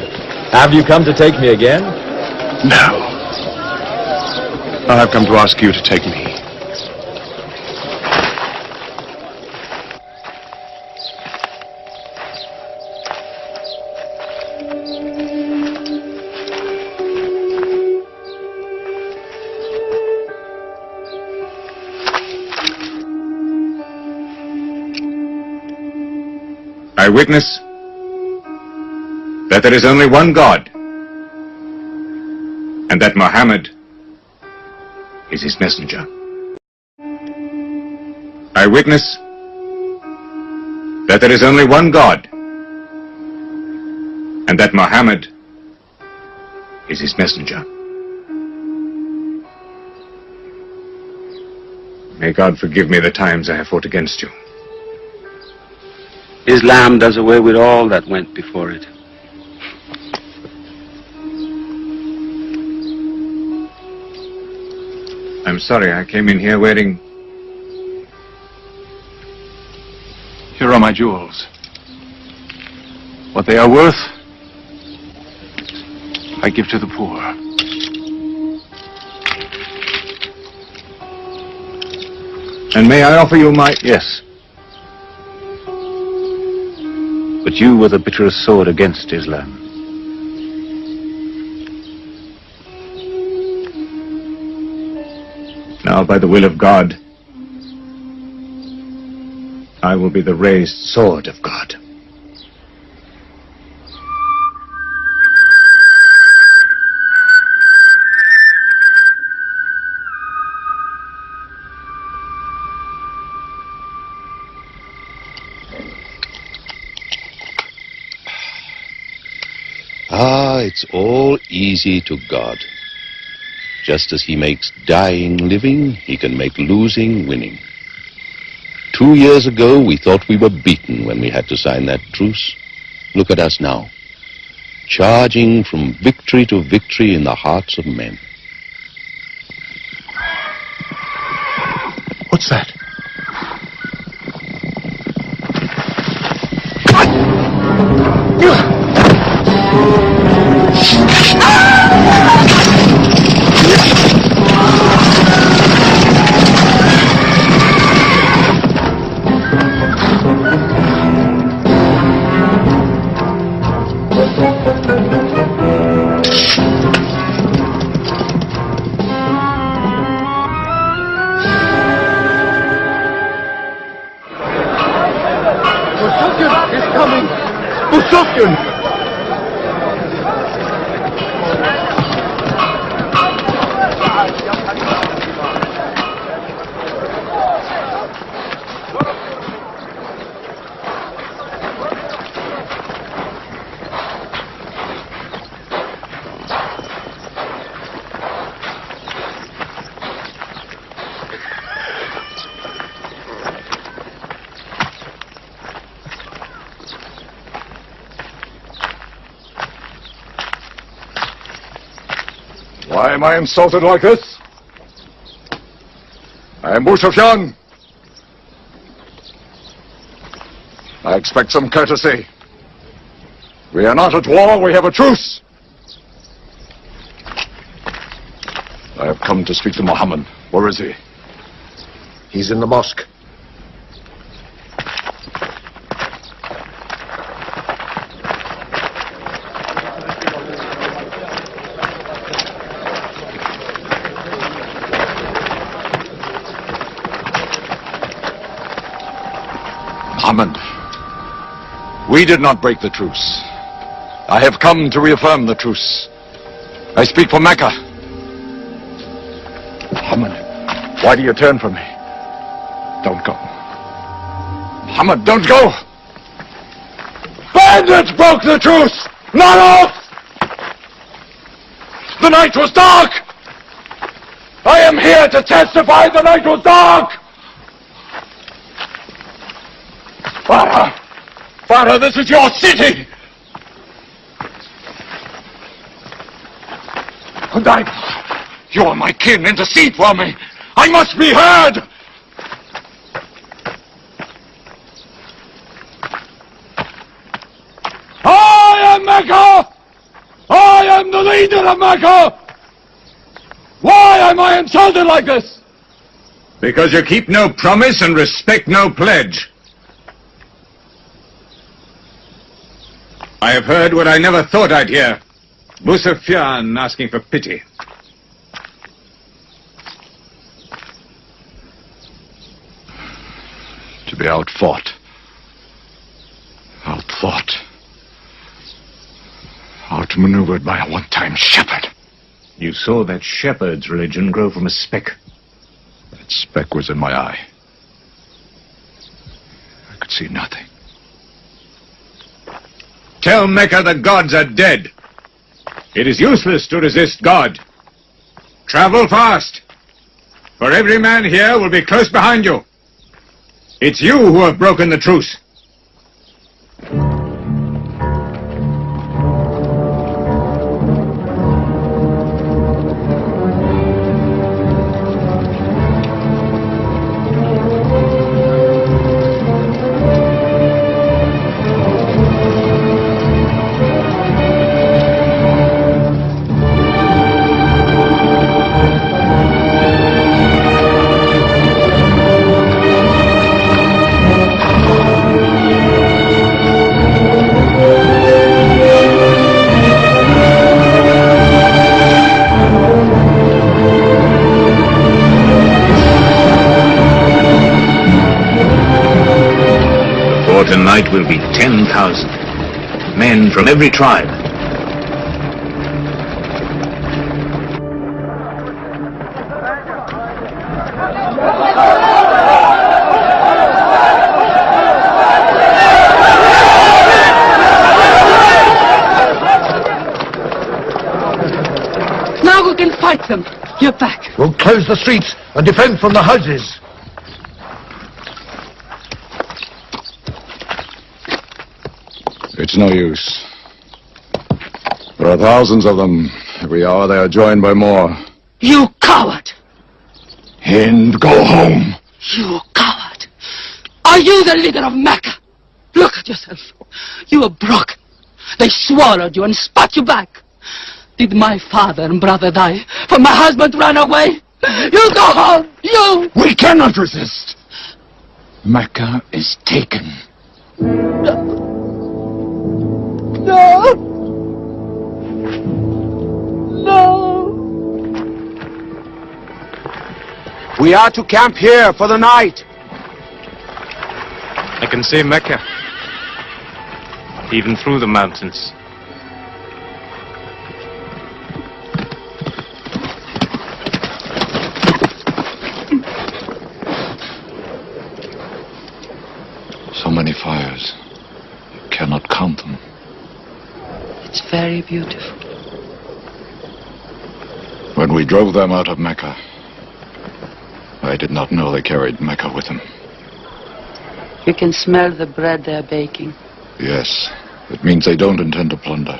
have you come to take me again? No. I've come to ask you to take me. I witness that there is only one God, and that Muhammad is his messenger. I witness that there is only one God, and that Muhammad is his messenger. May God forgive me the times I have fought against you. Islam does away with all that went before it. I'm sorry, I came in here wearing... Here are my jewels. What they are worth, I give to the poor. And may I offer you my... Yes. But you were the bitterest sword against Islam. Now, by the will of God, I will be the raised sword of God. It's all easy to God. Just as he makes dying living, he can make losing winning. 2 years ago, we thought we were beaten when we had to sign that truce. Look at us now, charging from victory to victory in the hearts of men. What's that? Why am I insulted like this? I am Abu Sufyan. I expect some courtesy. We are not at war, we have a truce. I have come to speak to Muhammad. Where is he? He's in the mosque. Muhammad, we did not break the truce. I have come to reaffirm the truce. I speak for Mecca. Muhammad, why do you turn from me? Don't go. Muhammad, don't go! Bandits broke the truce! Not off! The night was dark! I am here to testify the night was dark! Father, this is your city! You are my kin, intercede for me! I must be heard! I am Mecca! I am the leader of Mecca! Why am I insulted like this? Because you keep no promise and respect no pledge. I have heard what I never thought I'd hear. Abu Sufyan asking for pity. To be outfought, outmaneuvered by a one-time shepherd. You saw that shepherd's religion grow from a speck. That speck was in my eye. I could see nothing. Tell Mecca the gods are dead. It is useless to resist God. Travel fast, for every man here will be close behind you. It's you who have broken the truce. Tonight will be 10,000 men from every tribe. Now we can fight them. You're back. We'll close the streets and defend from the houses. It's no use. There are thousands of them. Every hour they are joined by more. You coward! Hind, go home! You coward! Are you the leader of Mecca? Look at yourself. You are broken. They swallowed you and spat you back. Did my father and brother die for my husband to run away? You go home, you! We cannot resist. Mecca is taken. No! No! We are to camp here for the night. I can see Mecca, even through the mountains. So many fires. You cannot count them. It's very beautiful. When we drove them out of Mecca, I did not know they carried Mecca with them. You can smell the bread they're baking. Yes, it means they don't intend to plunder.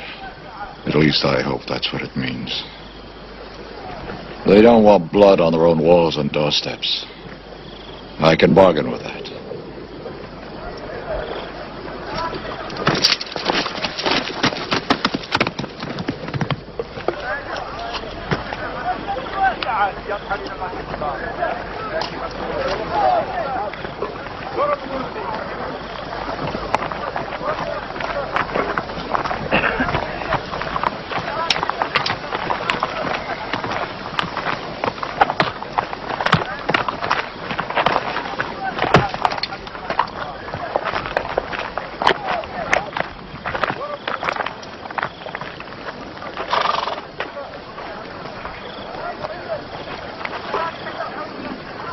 At least I hope that's what it means. They don't want blood on their own walls and doorsteps. I can bargain with that.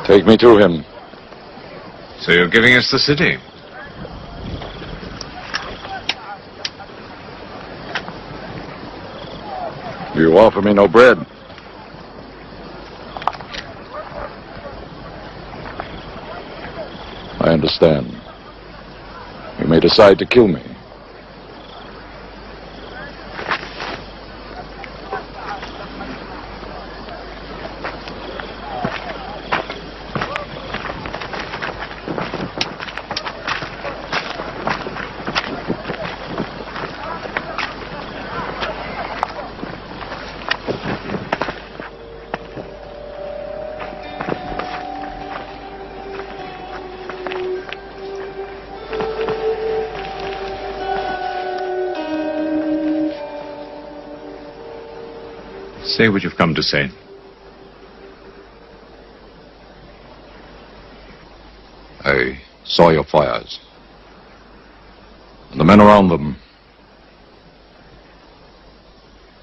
Take me to him. So you're giving us the city? You offer me no bread. I understand. You may decide to kill me. Say what you've come to say. I saw your fires. And the men around them.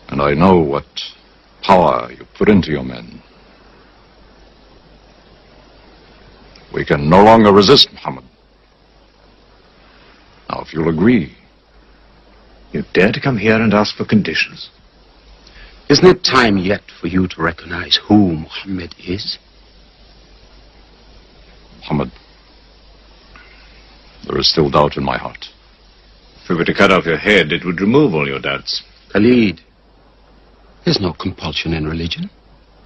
And I know what power you put into your men. We can no longer resist Muhammad. Now, if you'll agree. You dare to come here and ask for conditions? Isn't it time yet for you to recognize who Muhammad is? Muhammad, there is still doubt in my heart. If we were to cut off your head, it would remove all your doubts. Khalid, there's no compulsion in religion.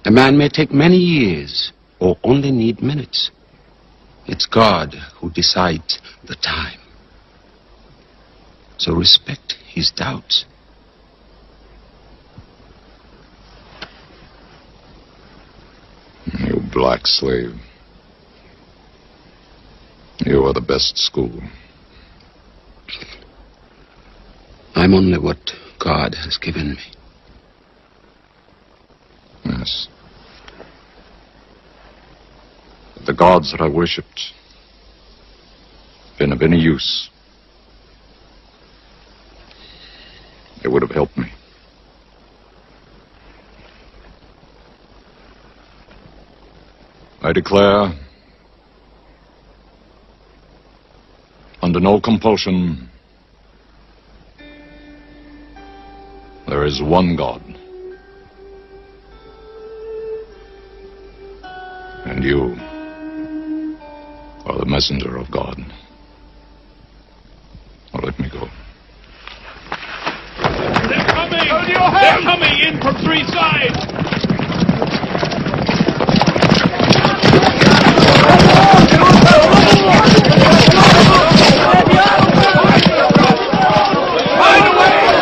A man may take many years or only need minutes. It's God who decides the time. So respect his doubts. You black slave. You are the best school. I'm only what God has given me. Yes. If the gods that I worshipped been of any use, they would have helped me. I declare, under no compulsion, there is one God. And you are the messenger of God. Now let me go. They're coming! They're coming in from three sides! Find a way!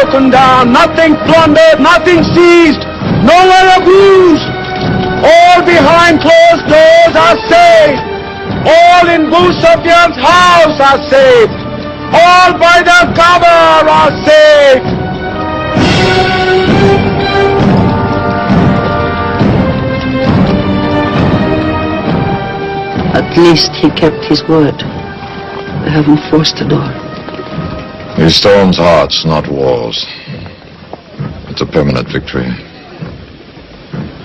broken down, nothing plundered, nothing seized, no one abused. All behind closed doors are saved. All in Abu Sufyan's house are saved. All by the Kaaba are saved. At least he kept his word. They haven't forced the door. He storms hearts, not walls. It's a permanent victory.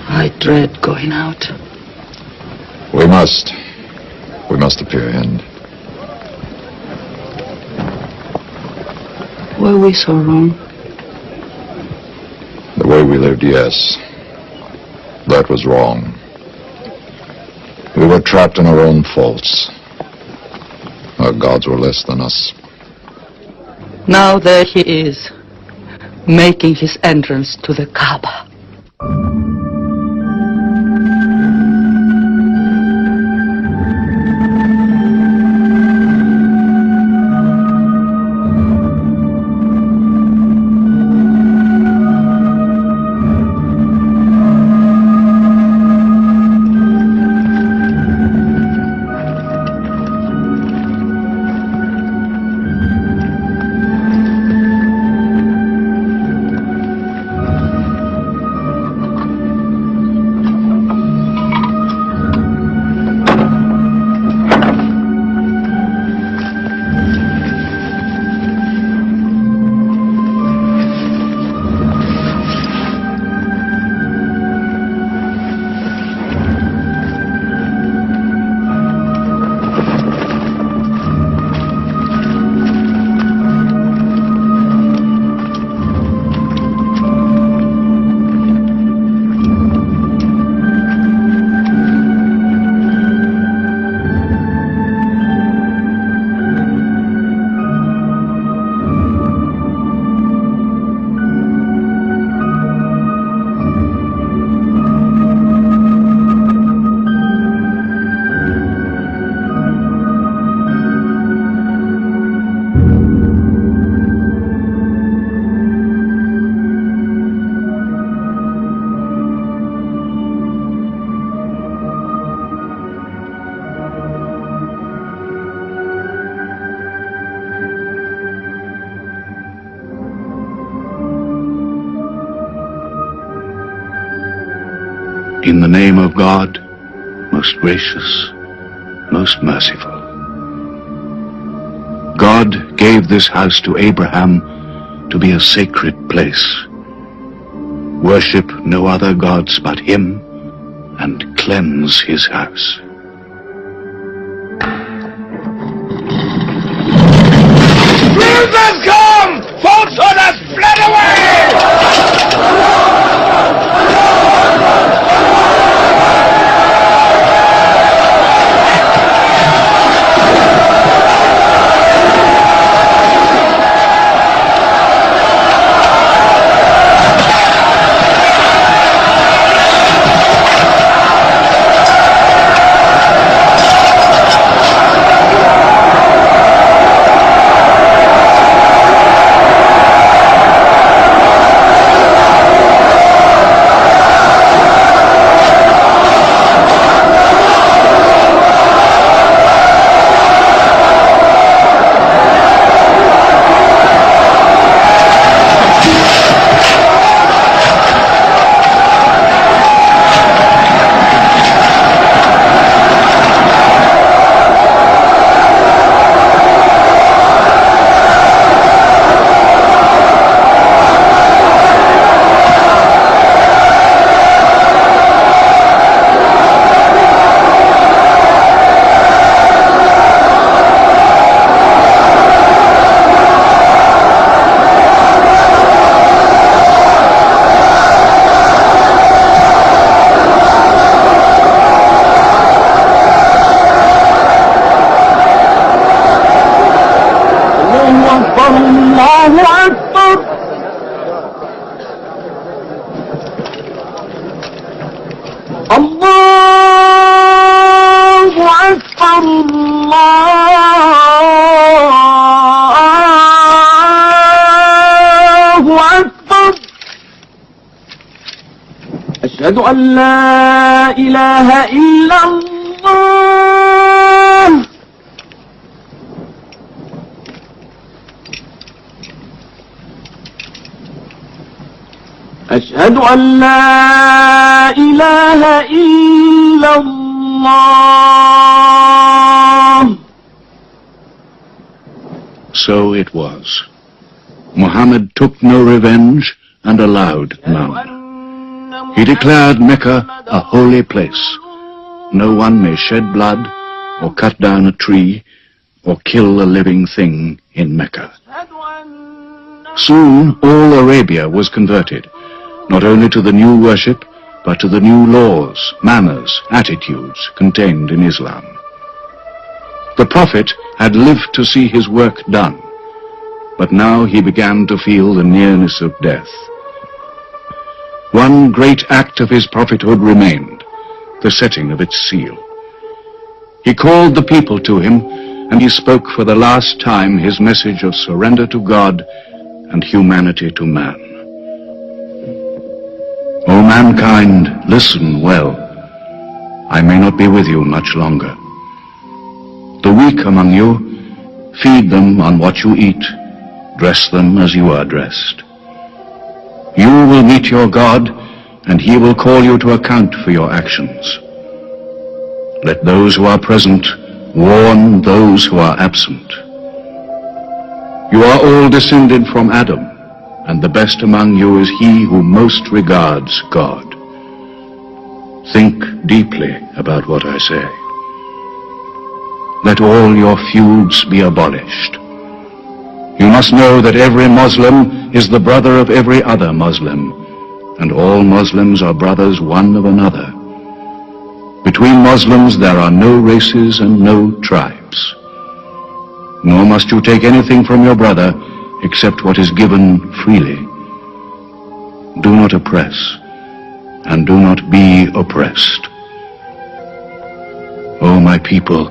I dread going out. We must. We must appear in. Were we so wrong? The way we lived, yes. That was wrong. We were trapped in our own faults. Our gods were less than us. Now there he is, making his entrance to the Kaaba. In the name of God, most gracious, most merciful. God gave this house to Abraham to be a sacred place. Worship no other gods but him, and cleanse his house. Truth has come! Falsehood has fled away! أشهد أن لا إله إلا الله أشهد أن لا إله إلا الله. So it was. Muhammad took no revenge and allowed none. He declared Mecca a holy place. No one may shed blood, or cut down a tree, or kill a living thing in Mecca. Soon all Arabia was converted, not only to the new worship, but to the new laws, manners, attitudes contained in Islam. The Prophet had lived to see his work done, but now he began to feel the nearness of death. One great act of his prophethood remained, the setting of its seal. He called the people to him, and he spoke for the last time his message of surrender to God and humanity to man. O mankind, listen well. I may not be with you much longer. The weak among you, feed them on what you eat, dress them as you are dressed. You will meet your God, and he will call you to account for your actions. Let those who are present warn those who are absent. You are all descended from Adam, and the best among you is he who most regards God. Think deeply about what I say. Let all your feuds be abolished. You must know that every Muslim is the brother of every other Muslim, and all Muslims are brothers one of another. Between Muslims there are no races and no tribes. Nor must you take anything from your brother except what is given freely. Do not oppress, and do not be oppressed. O my people,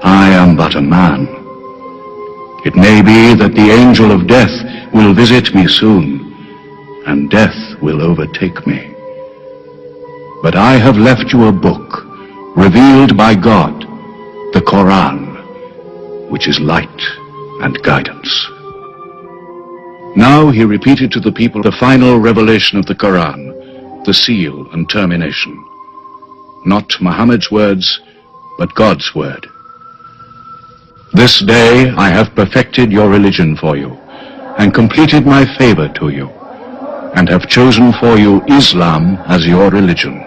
I am but a man. It may be that the angel of death will visit me soon, and death will overtake me. But I have left you a book, revealed by God, the Quran, which is light and guidance. Now he repeated to the people the final revelation of the Quran, the seal and termination. Not Muhammad's words, but God's word. This day I have perfected your religion for you, and completed my favor to you, and have chosen for you Islam as your religion.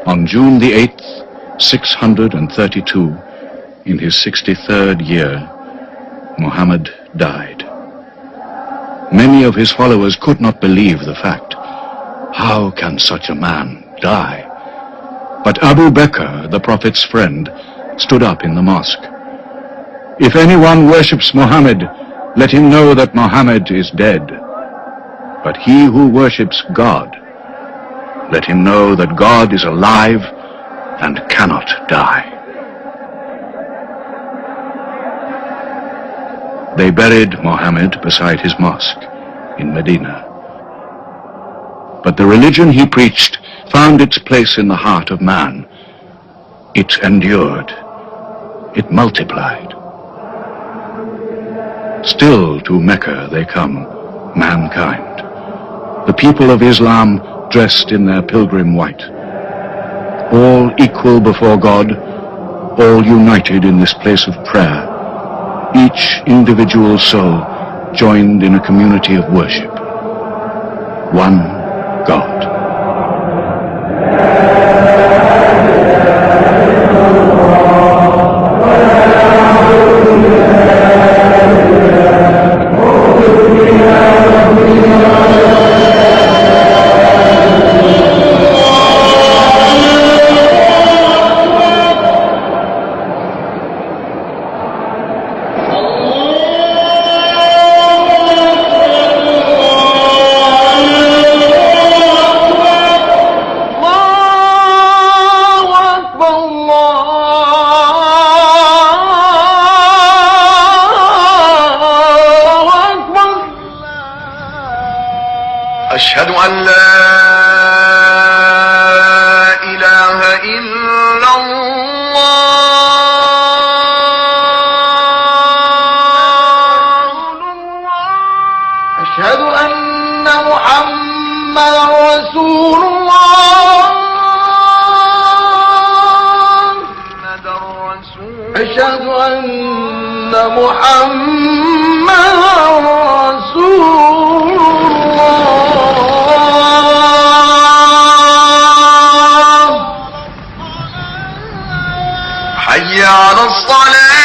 On June the 8th, 632, in his 63rd year, Muhammad died. Many of his followers could not believe the fact. How can such a man die? But Abu Bakr, the Prophet's friend, stood up in the mosque. If anyone worships Muhammad, let him know that Muhammad is dead. But he who worships God, let him know that God is alive and cannot die. They buried Muhammad beside his mosque in Medina. But the religion he preached found its place in the heart of man. It endured. It multiplied. Still to Mecca they come, mankind. The people of Islam dressed in their pilgrim white. All equal before God, all united in this place of prayer. Each individual soul joined in a community of worship. One God. أشهد أن لا أشهد أن محمدا رسول الله. حي على الصلاة.